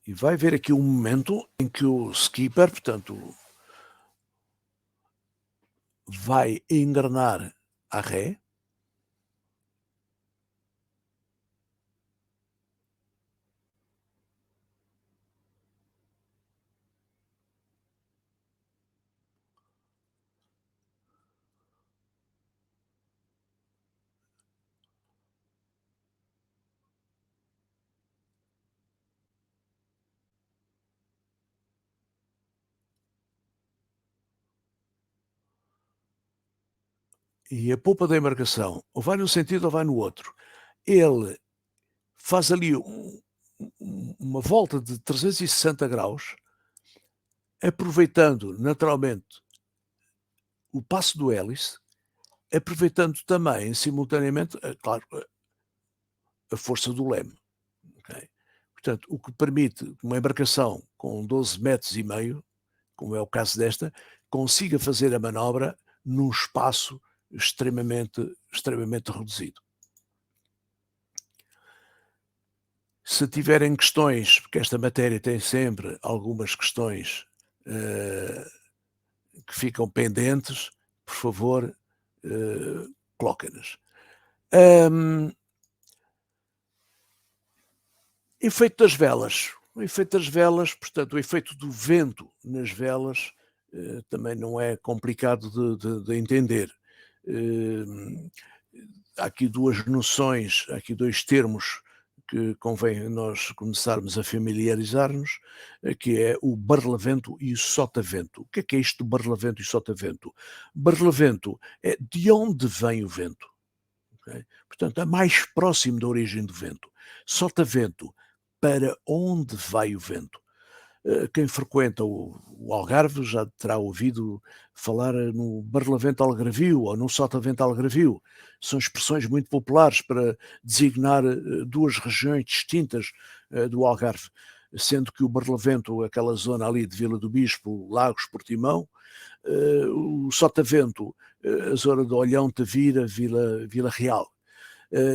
E vai haver aqui um momento em que o skipper, portanto, vai engrenar a ré. E a polpa da embarcação ou vai num sentido ou vai no outro. Ele faz ali uma volta de 360 graus, aproveitando naturalmente o passo do hélice, aproveitando também simultaneamente, claro, a força do leme. Okay? Portanto, o que permite uma embarcação com 12 metros e meio, como é o caso desta, consiga fazer a manobra num espaço extremamente reduzido. Se tiverem questões, porque esta matéria tem sempre algumas questões que ficam pendentes, por favor, coloquem-nas. Efeito das velas. O efeito das velas, portanto, o efeito do vento nas velas também não é complicado de entender. Há aqui duas noções, há aqui dois termos que convém nós começarmos a familiarizar-nos, que é o barlavento e o sotavento. O que é isto do barlavento e sotavento? Barlavento é de onde vem o vento. Okay? Portanto, é mais próximo da origem do vento. Sotavento, para onde vai o vento. Quem frequenta o Algarve já terá ouvido falar no barlavento algarvio ou no sotavento algarvio. São expressões muito populares para designar duas regiões distintas do Algarve, sendo que o barlavento, aquela zona ali de Vila do Bispo, Lagos, Portimão, o sotavento, a zona de Olhão, Tavira, Vila Real.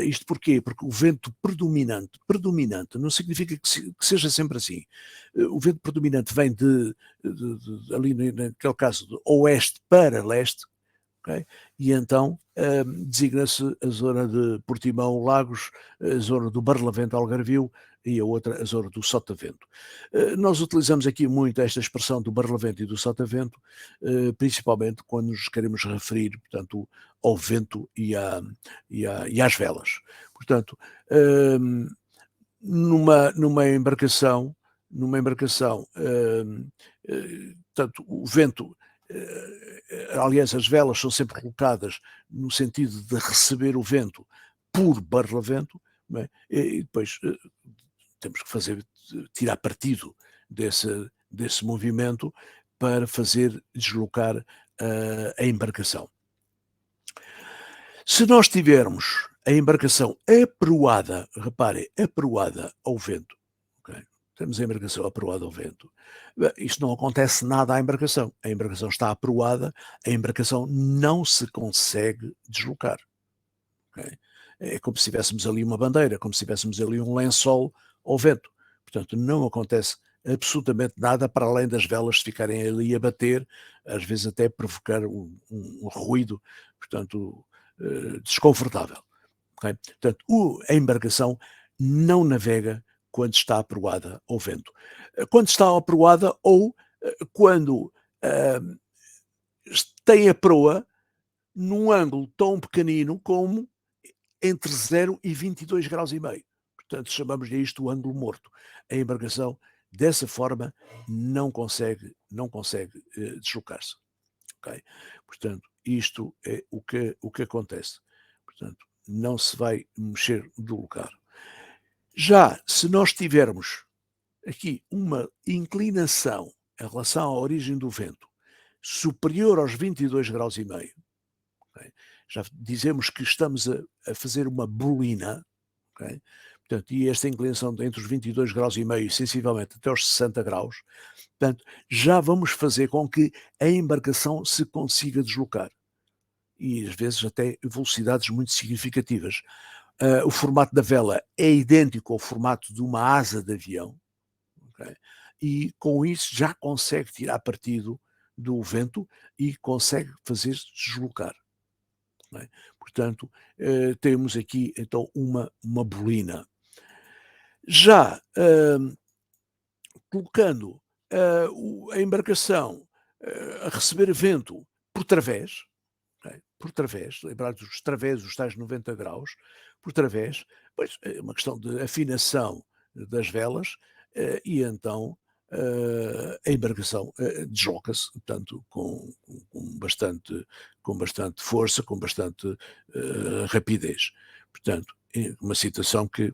Isto porquê? Porque o vento predominante, não significa que seja sempre assim. O vento predominante vem ali naquele caso, de oeste para leste, okay? E então designa-se a zona de Portimão, Lagos, a zona do barlavento algarvio e a outra a zona do sotavento. Nós utilizamos aqui muito esta expressão do barlavento e do sotavento, principalmente quando nos queremos referir, portanto, ao vento e às velas. Portanto, numa embarcação, portanto, o vento, aliás, as velas são sempre colocadas no sentido de receber o vento por barlavento, não é? E depois temos que tirar partido desse movimento para fazer deslocar a embarcação. Se nós tivermos a embarcação aproada, reparem, aproada ao vento, okay? Temos a embarcação aproada ao vento, isto não acontece nada à embarcação. A embarcação está aproada, a embarcação não se consegue deslocar. Okay? É como se tivéssemos ali uma bandeira, como se tivéssemos ali um lençol ao vento. Portanto, não acontece absolutamente nada para além das velas ficarem ali a bater, às vezes até provocar um ruído, portanto, desconfortável. Okay? Portanto, a embarcação não navega quando está aproada ao vento. Quando está aproada ou quando tem a proa num ângulo tão pequenino como entre 0 e 22 graus e meio. Portanto, chamamos-lhe isto o ângulo morto. A embarcação, dessa forma, não consegue deslocar-se. Okay? Portanto, isto é o que acontece. Portanto, não se vai mexer do lugar. Já se nós tivermos aqui uma inclinação em relação à origem do vento superior aos 22 graus e meio, okay? Já dizemos que estamos a fazer uma bolina, okay? Portanto, e esta inclinação entre os 22 graus e meio, sensivelmente até aos 60 graus, portanto, já vamos fazer com que a embarcação se consiga deslocar. E às vezes até velocidades muito significativas. O formato da vela é idêntico ao formato de uma asa de avião, okay? E com isso já consegue tirar partido do vento e consegue fazer-se deslocar. Okay? Portanto, temos aqui então uma bolina. Já colocando a embarcação a receber vento por través, lembrar dos través, os tais 90 graus, por través, pois é uma questão de afinação das velas e então a embarcação desloca-se, portanto, com bastante força, com bastante rapidez. Portanto, é uma situação que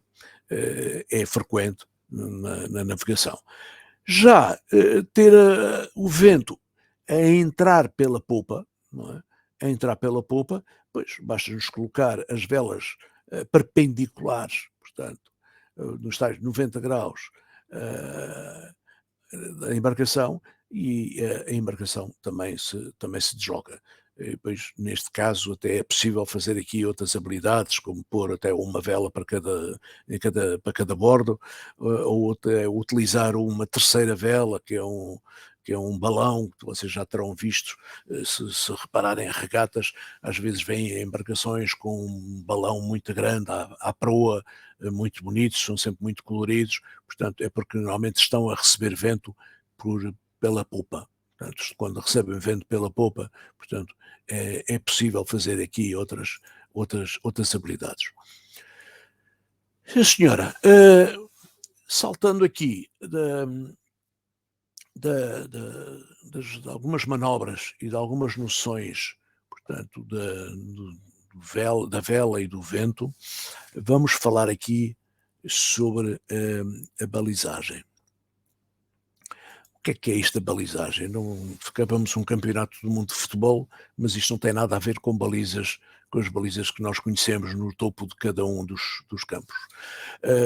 é frequente na navegação. Já ter o vento a entrar pela popa, não é? A entrar pela popa, pois basta-nos colocar as velas perpendiculares, portanto, nos tais 90 graus da embarcação e a embarcação também se desloca. E depois, neste caso, até é possível fazer aqui outras habilidades, como pôr até uma vela para cada bordo, ou até utilizar uma terceira vela, que é um balão, que vocês já terão visto, se repararem em regatas, às vezes vêm embarcações com um balão muito grande à proa, muito bonitos, são sempre muito coloridos, portanto é porque normalmente estão a receber vento pela popa. Portanto, quando recebem vento pela popa, portanto, é possível fazer aqui outras habilidades. Sim, senhora. Saltando aqui de algumas manobras e de algumas noções, portanto, da vela e do vento, vamos falar aqui sobre a balizagem. O que é isto da balizagem? Não acabamos um campeonato do mundo de futebol, mas isto não tem nada a ver com balizas, com as balizas que nós conhecemos no topo de cada um dos campos.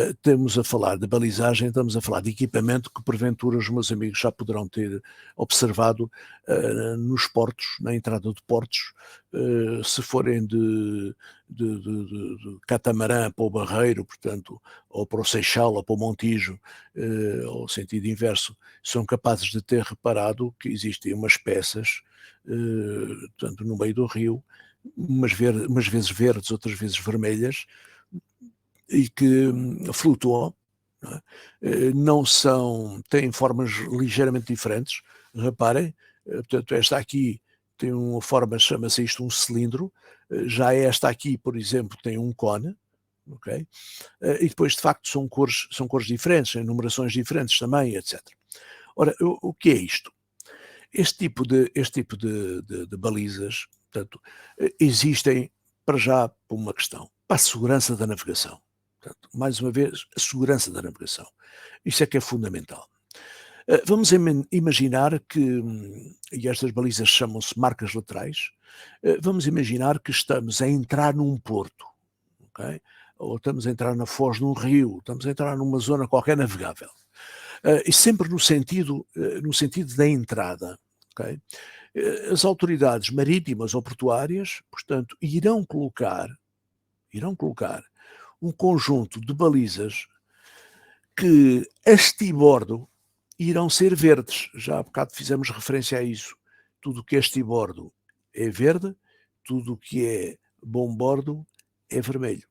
Estamos a falar de balizagem, estamos a falar de equipamento que porventura os meus amigos já poderão ter observado nos portos, na entrada de portos, se forem de catamarã para o Barreiro, portanto, ou para o Seixal, ou para o Montijo, ou sentido inverso, são capazes de ter reparado que existem umas peças, portanto, no meio do rio, umas vezes verdes, outras vezes vermelhas, e que flutuam, não é? Não são, têm formas ligeiramente diferentes, reparem, portanto, esta aqui tem uma forma, chama-se isto um cilindro, já esta aqui, por exemplo, tem um cone, ok? E depois, de facto, são cores diferentes, têm numerações diferentes também, etc. Ora, o que é isto? Este tipo de balizas, portanto, existem para já por uma questão, para a segurança da navegação. Portanto, mais uma vez, a segurança da navegação. Isso é que é fundamental. Vamos imaginar que, e estas balizas chamam-se marcas laterais, vamos imaginar que estamos a entrar num porto, ok? Ou estamos a entrar na foz de um rio, estamos a entrar numa zona qualquer navegável. E sempre no sentido da entrada. Okay? As autoridades marítimas ou portuárias, portanto, irão colocar um conjunto de balizas que a estibordo irão ser verdes. Já há bocado fizemos referência a isso. Tudo o que é estibordo é verde, tudo o que é bombordo é vermelho.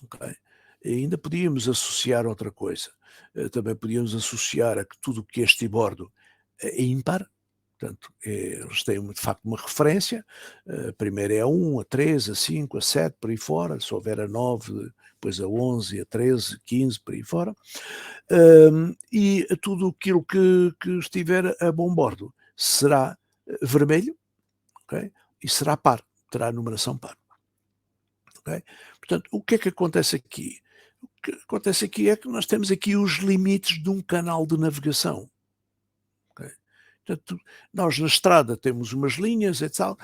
Okay? E ainda podíamos associar outra coisa. Também podíamos associar a que tudo o que é estibordo é ímpar. Portanto, eles têm de facto uma referência. Primeiro é a 1, a 3, a 5, a 7, por aí fora. Se houver a 9, depois a 11, a 13, 15, por aí fora. E tudo aquilo que estiver a bom bordo será vermelho, okay? E será par, terá numeração par. Okay? Portanto, o que é que acontece aqui? O que acontece aqui é que nós temos aqui os limites de um canal de navegação. Okay? Portanto, nós na estrada temos umas linhas e tal,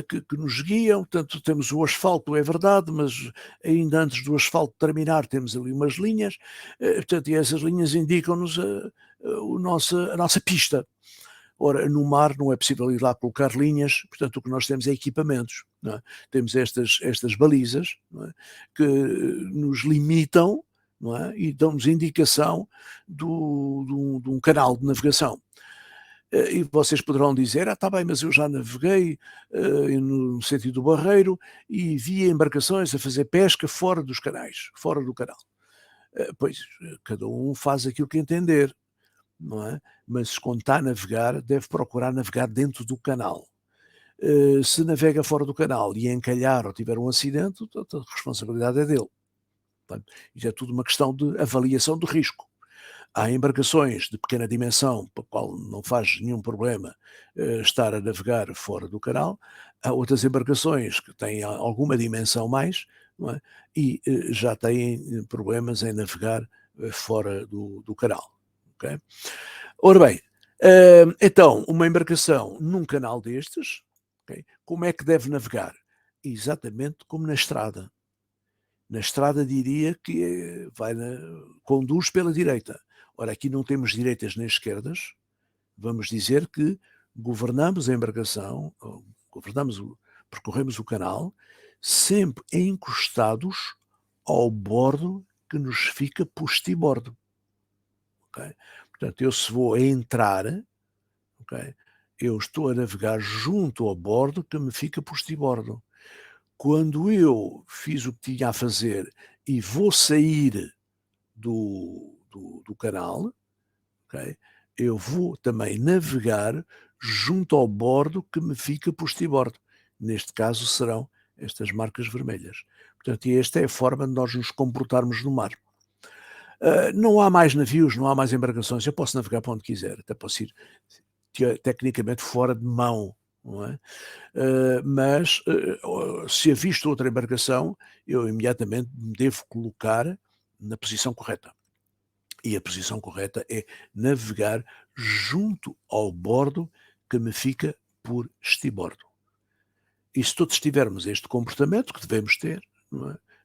que nos guiam, portanto temos o asfalto, é verdade, mas ainda antes do asfalto terminar temos ali umas linhas, portanto, e essas linhas indicam-nos a nossa pista. Ora, no mar não é possível ir lá colocar linhas, portanto o que nós temos é equipamentos. Não é? Temos estas balizas, não é? Que nos limitam, não é? E dão-nos indicação de um canal de navegação. E vocês poderão dizer, está bem, mas eu já naveguei no sentido do Barreiro e vi embarcações a fazer pesca fora dos canais, fora do canal. Pois, cada um faz aquilo que entender, não é? Mas quando está a navegar, deve procurar navegar dentro do canal. Se navega fora do canal e encalhar ou tiver um acidente, a responsabilidade é dele. Portanto, isso é tudo uma questão de avaliação de risco. Há embarcações de pequena dimensão, para a qual não faz nenhum problema estar a navegar fora do canal. Há outras embarcações que têm alguma dimensão mais, não é? E já têm problemas em navegar fora do canal. Okay? Ora bem, então, uma embarcação num canal destes, okay, como é que deve navegar? Exatamente como na estrada. Na estrada diria que conduz pela direita. Ora, aqui não temos direitas nem esquerdas. Vamos dizer que governamos a embarcação, percorremos o canal, sempre encostados ao bordo que nos fica postibordo. Okay? Portanto, eu se vou entrar, okay, eu estou a navegar junto ao bordo que me fica postibordo. Quando eu fiz o que tinha a fazer e vou sair do canal, okay, eu vou também navegar junto ao bordo que me fica postibordo. Neste caso serão estas marcas vermelhas. Portanto, e esta é a forma de nós nos comportarmos no mar. Não há mais navios, não há mais embarcações, eu posso navegar para onde quiser, até posso ir tecnicamente fora de mão, não é? Mas se avisto outra embarcação, eu imediatamente me devo colocar na posição correta. E a posição correta é navegar junto ao bordo que me fica por estibordo. E se todos tivermos este comportamento, que devemos ter,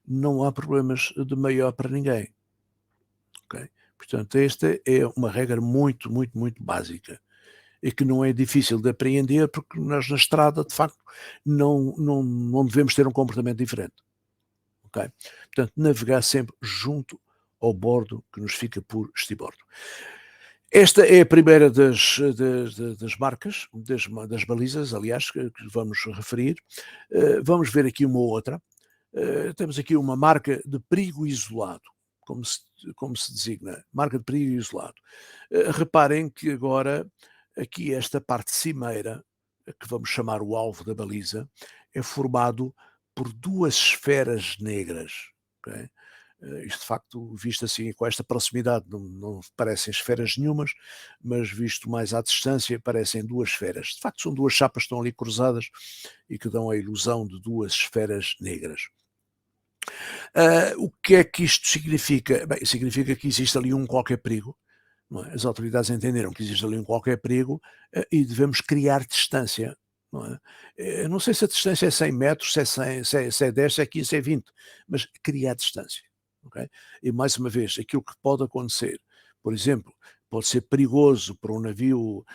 não há problemas de maior para ninguém. Okay? Portanto, esta é uma regra muito, muito, muito básica e que não é difícil de apreender, porque nós na estrada, de facto, não devemos ter um comportamento diferente. Okay? Portanto, navegar sempre junto ao bordo que nos fica por estibordo. Esta é a primeira das marcas, das balizas, aliás, que vamos referir. Vamos ver aqui uma outra. Temos aqui uma marca de perigo isolado, como se designa, marca de perigo isolado. Reparem que agora, aqui esta parte cimeira, que vamos chamar o alvo da baliza, é formado por duas esferas negras. Okay? Isto de facto, visto assim com esta proximidade, não parecem esferas nenhumas, mas visto mais à distância, parecem duas esferas. De facto, são duas chapas que estão ali cruzadas e que dão a ilusão de duas esferas negras. O que é que isto significa? Bem, significa que existe ali um qualquer perigo. Não é? As autoridades entenderam que existe ali um qualquer perigo e devemos criar distância. Não é? Não sei se a distância é 100 metros, se é 100, se é 10, se é 15, se é 20, mas criar distância. Okay? E mais uma vez, aquilo que pode acontecer, por exemplo, pode ser perigoso para um navio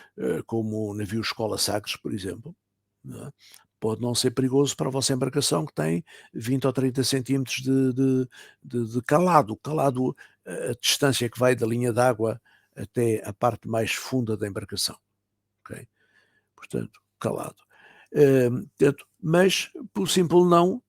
como o navio Escola Sagres, por exemplo, não é? Pode não ser perigoso para a vossa embarcação que tem 20 ou 30 centímetros de calado. Calado, a distância que vai da linha d'água até a parte mais funda da embarcação. Okay? Portanto, calado. Mas, por simples não,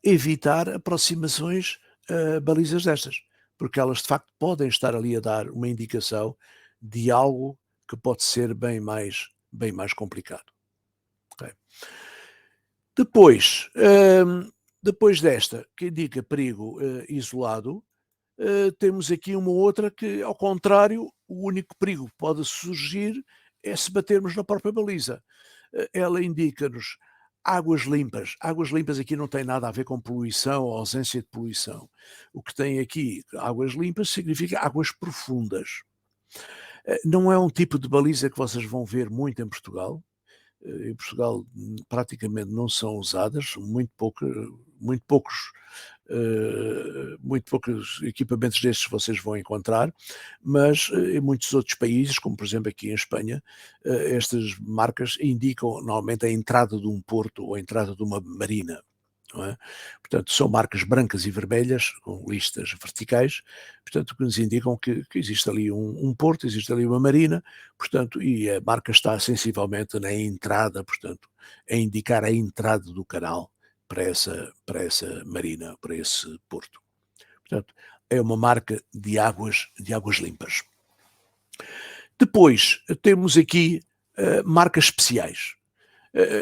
evitar aproximações a balizas destas, porque elas de facto podem estar ali a dar uma indicação de algo que pode ser bem mais complicado. Okay. Depois desta, que indica perigo isolado, temos aqui uma outra que, ao contrário, o único perigo que pode surgir é se batermos na própria baliza. Ela indica-nos águas limpas. Águas limpas aqui não tem nada a ver com poluição ou ausência de poluição. O que tem aqui, águas limpas, significa águas profundas. Não é um tipo de baliza que vocês vão ver muito em Portugal. Em Portugal praticamente não são usadas, muito poucos equipamentos destes vocês vão encontrar, mas em muitos outros países, como por exemplo aqui em Espanha, estas marcas indicam normalmente a entrada de um porto ou a entrada de uma marina. Não é? Portanto, são marcas brancas e vermelhas, com listas verticais, portanto, que nos indicam que existe ali um porto, existe ali uma marina, portanto, e a marca está sensivelmente na entrada, portanto, a indicar a entrada do canal para essa marina, para esse porto. Portanto, é uma marca de águas limpas. Depois, temos aqui marcas especiais.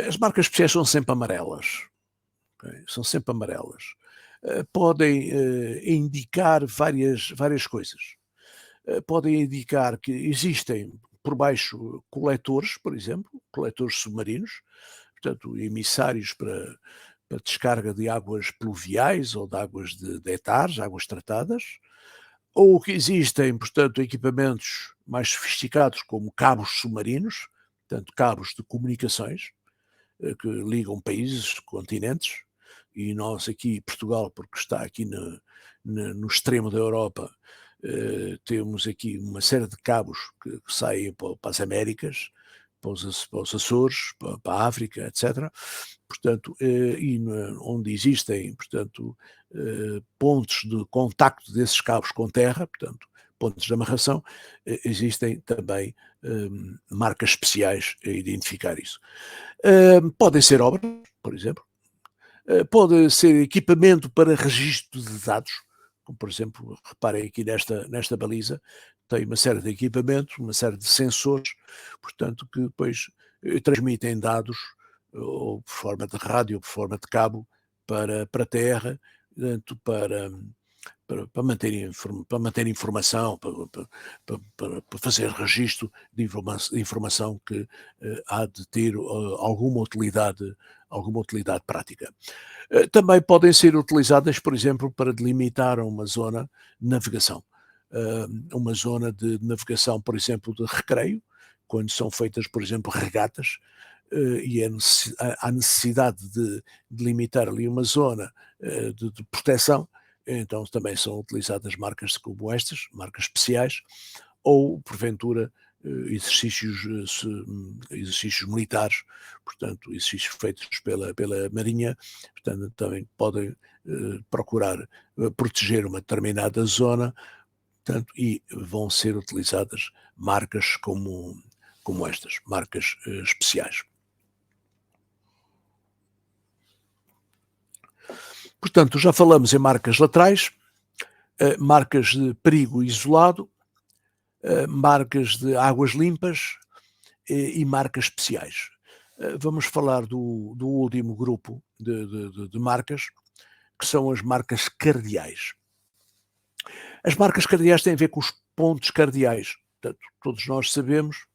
As marcas especiais são sempre amarelas. Okay? São sempre amarelas. Podem indicar várias coisas. Podem indicar que existem por baixo coletores, por exemplo, coletores submarinos, portanto, emissários para descarga de águas pluviais ou de águas de etares, águas tratadas, ou que existem, portanto, equipamentos mais sofisticados como cabos submarinos, portanto, cabos de comunicações que ligam países, continentes, e nós aqui, Portugal, porque está aqui no extremo da Europa, temos aqui uma série de cabos que saem para as Américas, para os Açores, para a África, etc. Portanto, onde existem, portanto, pontos de contacto desses cabos com terra, portanto, pontos de amarração, existem também marcas especiais a identificar isso. Podem ser obras, por exemplo, pode ser equipamento para registro de dados, como por exemplo, reparem aqui nesta baliza, tem uma série de equipamentos, uma série de sensores, portanto, que depois transmitem dados, ou por forma de rádio, ou por forma de cabo, para a terra, portanto, para manter informação, para fazer registro de informação que há de ter alguma utilidade prática. Também podem ser utilizadas, por exemplo, para delimitar uma zona de navegação. Uma zona de navegação, por exemplo, de recreio, quando são feitas, por exemplo, regatas, e há necessidade de delimitar ali uma zona de proteção, então também são utilizadas marcas como estas, marcas especiais, ou porventura exercícios militares, portanto exercícios feitos pela Marinha, portanto também podem procurar proteger uma determinada zona, portanto, e vão ser utilizadas marcas como estas, marcas especiais. Portanto, já falamos em marcas laterais, marcas de perigo isolado, marcas de águas limpas e marcas especiais. Vamos falar do último grupo de marcas, que são as marcas cardeais. As marcas cardeais têm a ver com os pontos cardeais. Portanto, todos nós sabemos,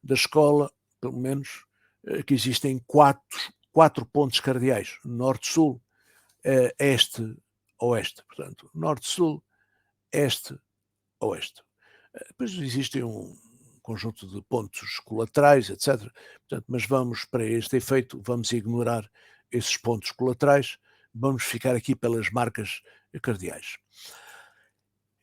da escola, pelo menos, que existem quatro pontos cardeais: norte-sul, este, oeste. Portanto, norte-sul, este, oeste. Depois existem um conjunto de pontos colaterais, etc. Portanto, mas vamos, para este efeito, vamos ignorar esses pontos colaterais, vamos ficar aqui pelas marcas cardeais.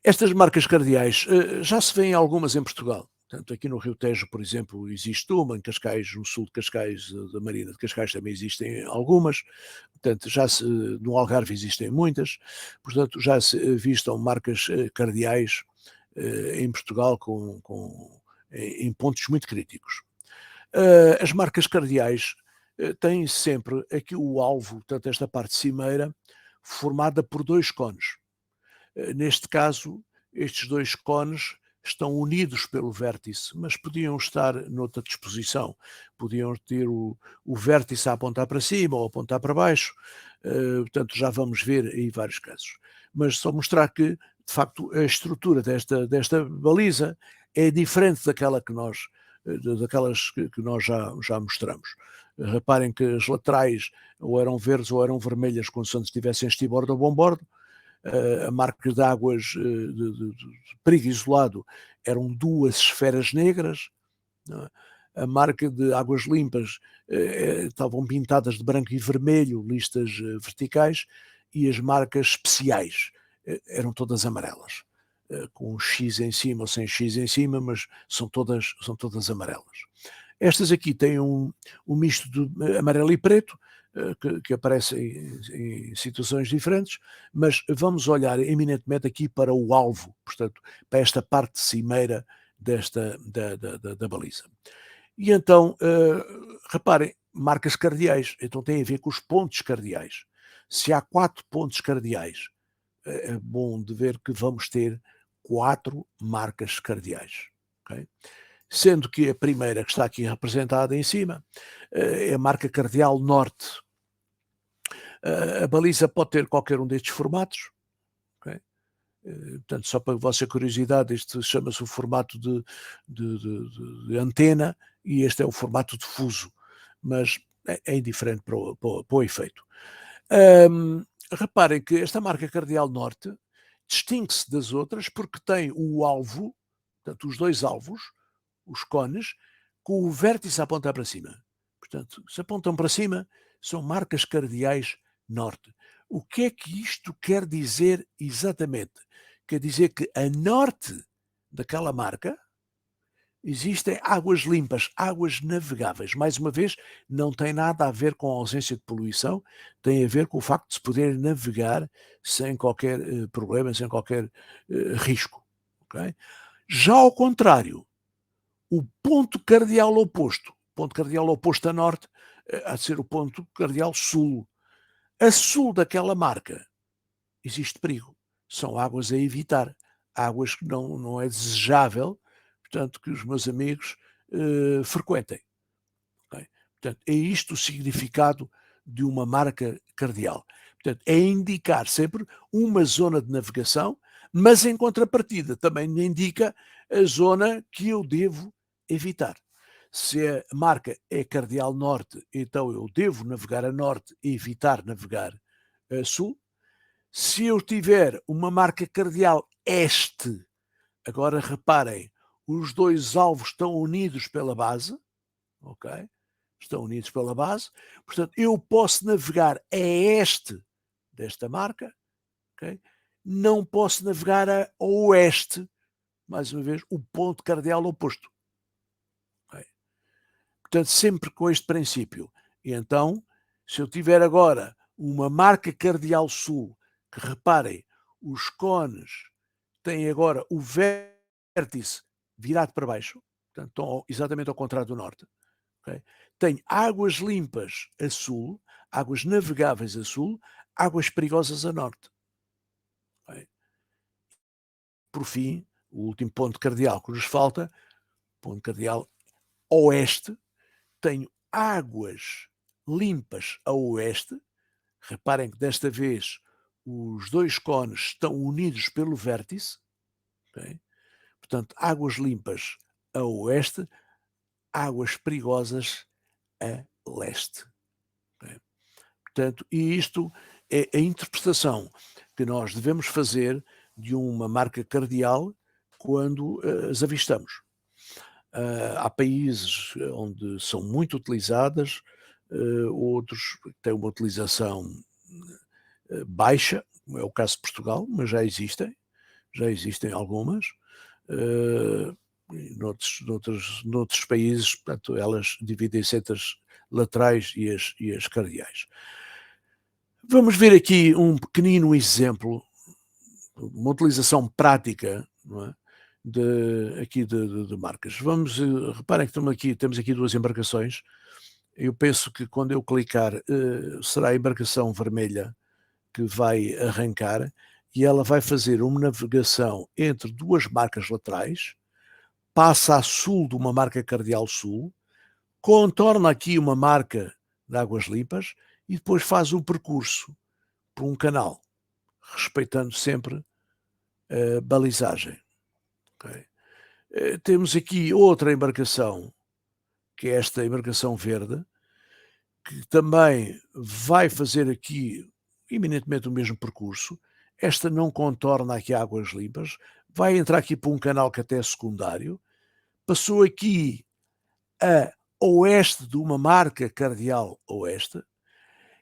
Estas marcas cardeais já se vêem algumas em Portugal. Portanto, aqui no Rio Tejo, por exemplo, existe uma, em Cascais, no sul de Cascais, da Marina de Cascais também existem algumas, portanto, no Algarve existem muitas, portanto, já se vistam marcas cardeais em Portugal em pontos muito críticos. As marcas cardeais têm sempre aqui o alvo, portanto, esta parte cimeira, formada por dois cones. Neste caso, estes dois cones estão unidos pelo vértice, mas podiam estar noutra disposição. Podiam ter o vértice a apontar para cima ou a apontar para baixo. Portanto, já vamos ver aí vários casos. Mas só mostrar que, de facto, a estrutura desta baliza é diferente daquelas que nós já mostramos. Reparem que as laterais ou eram verdes ou eram vermelhas, quando estivessem estibordo ou bombordo. A marca de águas de perigo isolado eram duas esferas negras. A marca de águas limpas estavam pintadas de branco e vermelho, listas verticais, e as marcas especiais eram todas amarelas, com um X em cima ou sem X em cima, mas são todas amarelas. Estas aqui têm um misto de amarelo e preto, que aparecem em situações diferentes, mas vamos olhar eminentemente aqui para o alvo, portanto, para esta parte cimeira da baliza. E então, reparem, marcas cardeais, então tem a ver com os pontos cardeais. Se há 4 pontos cardeais, é bom de ver que vamos ter 4 marcas cardeais. Okay? Sendo que a primeira que está aqui representada em cima é a marca cardeal norte. A baliza pode ter qualquer um destes formatos. Okay? Portanto, só para a vossa curiosidade, este chama-se o formato de antena e este é o formato de fuso, mas é indiferente para o efeito. Reparem que esta marca cardeal norte distingue-se das outras porque tem o alvo, portanto, os dois alvos, os cones, com o vértice a apontar para cima. Portanto, se apontam para cima, são marcas cardeais norte. O que é que isto quer dizer exatamente? Quer dizer que a norte daquela marca existem águas limpas, águas navegáveis. Mais uma vez, não tem nada a ver com a ausência de poluição, tem a ver com o facto de se poder navegar sem qualquer problema, sem qualquer risco. Okay? Já ao contrário, o ponto cardeal oposto a norte há de ser o ponto cardeal sul. A sul daquela marca existe perigo. São águas a evitar, águas que não é desejável, portanto, que os meus amigos frequentem. Okay? Portanto, é isto o significado de uma marca cardeal. Portanto, é indicar sempre uma zona de navegação, mas em contrapartida também me indica a zona que eu devo evitar. Se a marca é cardeal norte, então eu devo navegar a norte e evitar navegar a sul. Se eu tiver uma marca cardeal este, agora reparem, os dois alvos estão unidos pela base, ok? Estão unidos pela base, portanto eu posso navegar a este desta marca, ok? Não posso navegar a oeste, mais uma vez, o ponto cardeal oposto. Okay? Portanto, sempre com este princípio. E então, se eu tiver agora uma marca cardeal sul, que reparem, os cones têm agora o vértice virado para baixo, portanto, estão exatamente ao contrário do norte. Okay? Tem águas limpas a sul, águas navegáveis a sul, águas perigosas a norte. Okay? Por fim, o último ponto cardeal que nos falta, ponto cardeal oeste, tenho águas limpas a oeste. Reparem que desta vez os dois cones estão unidos pelo vértice. Okay? Portanto, águas limpas a oeste, águas perigosas a leste. Okay? Portanto, e isto é a interpretação que nós devemos fazer de uma marca cardeal quando as avistamos. Há países onde são muito utilizadas, outros têm uma utilização baixa, como é o caso de Portugal, mas já existem algumas. Noutros países, portanto, elas dividem-se entre as laterais e as cardeais. Vamos ver aqui um pequenino exemplo, uma utilização prática, não é? de marcas. Reparem que temos aqui duas embarcações. Eu penso que quando eu clicar, será a embarcação vermelha que vai arrancar e ela vai fazer uma navegação entre duas marcas laterais, passa a sul de uma marca cardeal sul, contorna aqui uma marca de águas limpas e depois faz um percurso por um canal, respeitando sempre a balizagem. Okay? Temos aqui outra embarcação, que é esta embarcação verde, que também vai fazer aqui eminentemente o mesmo percurso. Esta não contorna aqui águas limpas, vai entrar aqui por um canal que até é secundário, passou aqui a oeste de uma marca cardeal oeste.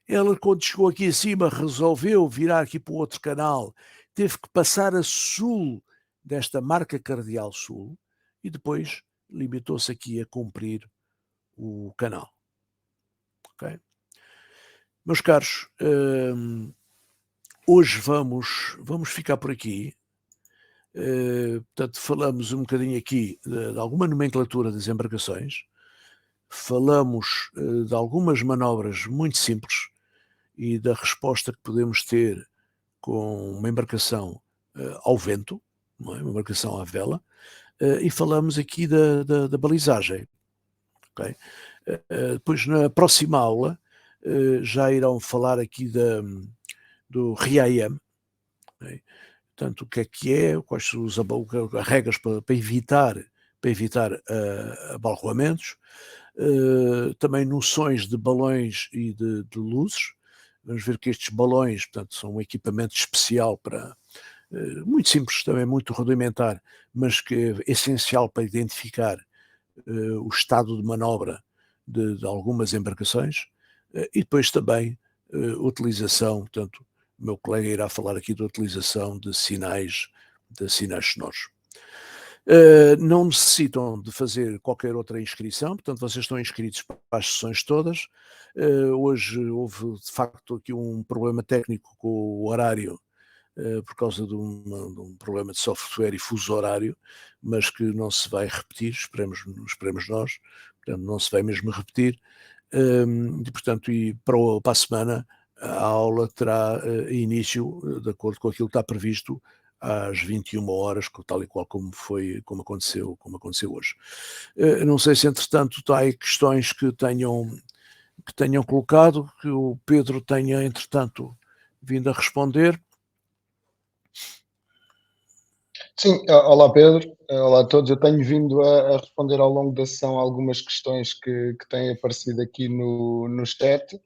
Ela, quando chegou aqui acima, resolveu virar aqui para o outro canal, teve que passar a sul desta marca cardeal sul e depois limitou-se aqui a cumprir o canal. Ok? Meus caros, hoje vamos ficar por aqui. Portanto, falamos um bocadinho aqui de alguma nomenclatura das embarcações, falamos de algumas manobras muito simples e da resposta que podemos ter com uma embarcação ao vento, não é? Uma embarcação à vela, e falamos aqui da balizagem. Okay? Depois, na próxima aula, já irão falar aqui do RIAM, okay? Portanto, o que é, quais são as regras para evitar abalroamentos, também noções de balões e de luzes. Vamos ver que estes balões, portanto, são um equipamento especial para, muito simples, também muito rudimentar, mas que é essencial para identificar o estado de manobra de algumas embarcações, e depois também utilização, portanto, o meu colega irá falar aqui da utilização de sinais sonoros. Não necessitam de fazer qualquer outra inscrição, portanto vocês estão inscritos para as sessões todas. Hoje houve de facto aqui um problema técnico com o horário, por causa de um problema de software e fuso horário, mas que não se vai repetir, esperemos nós, portanto não se vai mesmo repetir, e portanto para a semana a aula terá início, de acordo com aquilo que está previsto, às 21 horas, tal e qual como aconteceu hoje. Não sei se entretanto há aí questões que tenham colocado, que o Pedro tenha entretanto vindo a responder. Sim, olá Pedro, olá a todos. Eu tenho vindo a responder ao longo da sessão algumas questões que têm aparecido aqui no chat.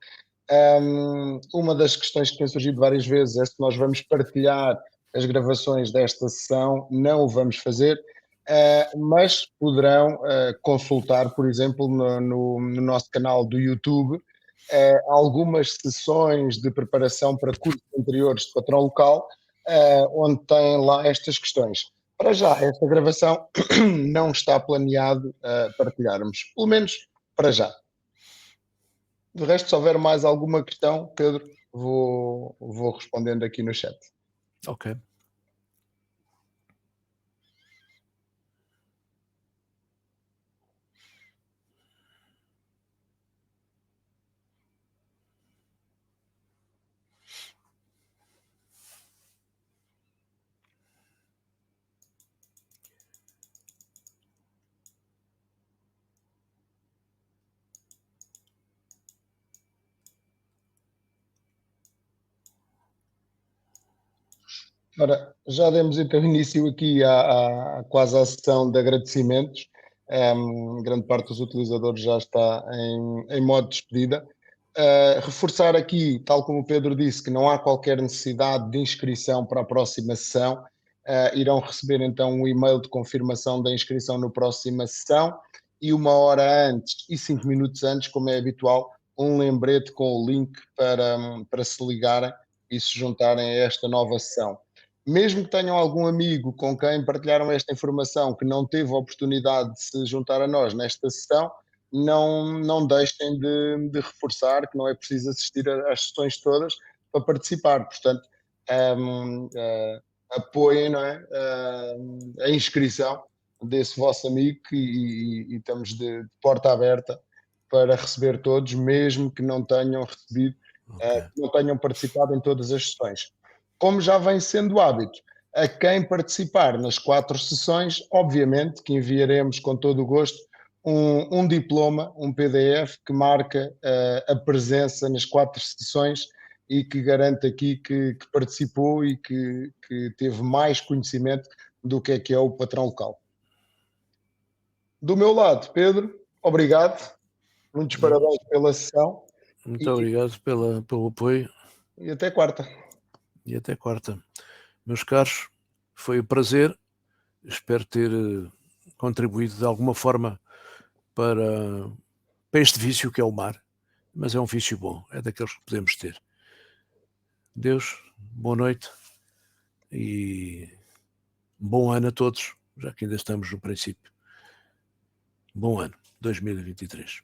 Uma das questões que tem surgido várias vezes é se nós vamos partilhar as gravações desta sessão. Não o vamos fazer, mas poderão consultar, por exemplo, no nosso canal do YouTube, algumas sessões de preparação para cursos anteriores de patrão local, onde têm lá estas questões. Para já, esta gravação não está planeado partilharmos, pelo menos para já. De resto, se houver mais alguma questão, Pedro, vou respondendo aqui no chat. Ok. Ora, já demos então início aqui quase à sessão de agradecimentos. Grande parte dos utilizadores já está em modo de despedida. Reforçar aqui, tal como o Pedro disse, que não há qualquer necessidade de inscrição para a próxima sessão. Irão receber então um e-mail de confirmação da inscrição na próxima sessão e 1 hora antes e 5 minutos antes, como é habitual, um lembrete com o link para se ligarem e se juntarem a esta nova sessão. Mesmo que tenham algum amigo com quem partilharam esta informação que não teve a oportunidade de se juntar a nós nesta sessão, não deixem de reforçar que não é preciso assistir às sessões todas para participar. Portanto, apoiem, não é, a inscrição desse vosso amigo e estamos de porta aberta para receber todos, mesmo que não tenham recebido, que não tenham participado em todas as sessões. Como já vem sendo hábito, a quem participar nas 4 sessões, obviamente que enviaremos com todo o gosto um diploma, um PDF que marca a presença nas 4 sessões e que garante aqui que participou e que teve mais conhecimento do que é o patrão local. Do meu lado, Pedro, obrigado, muitos parabéns pela sessão. Muito obrigado pelo apoio. E até quarta. E até quarta. Meus caros, foi um prazer. Espero ter contribuído de alguma forma para este vício que é o mar. Mas é um vício bom, é daqueles que podemos ter. Deus, boa noite e bom ano a todos, já que ainda estamos no princípio. Bom ano, 2023.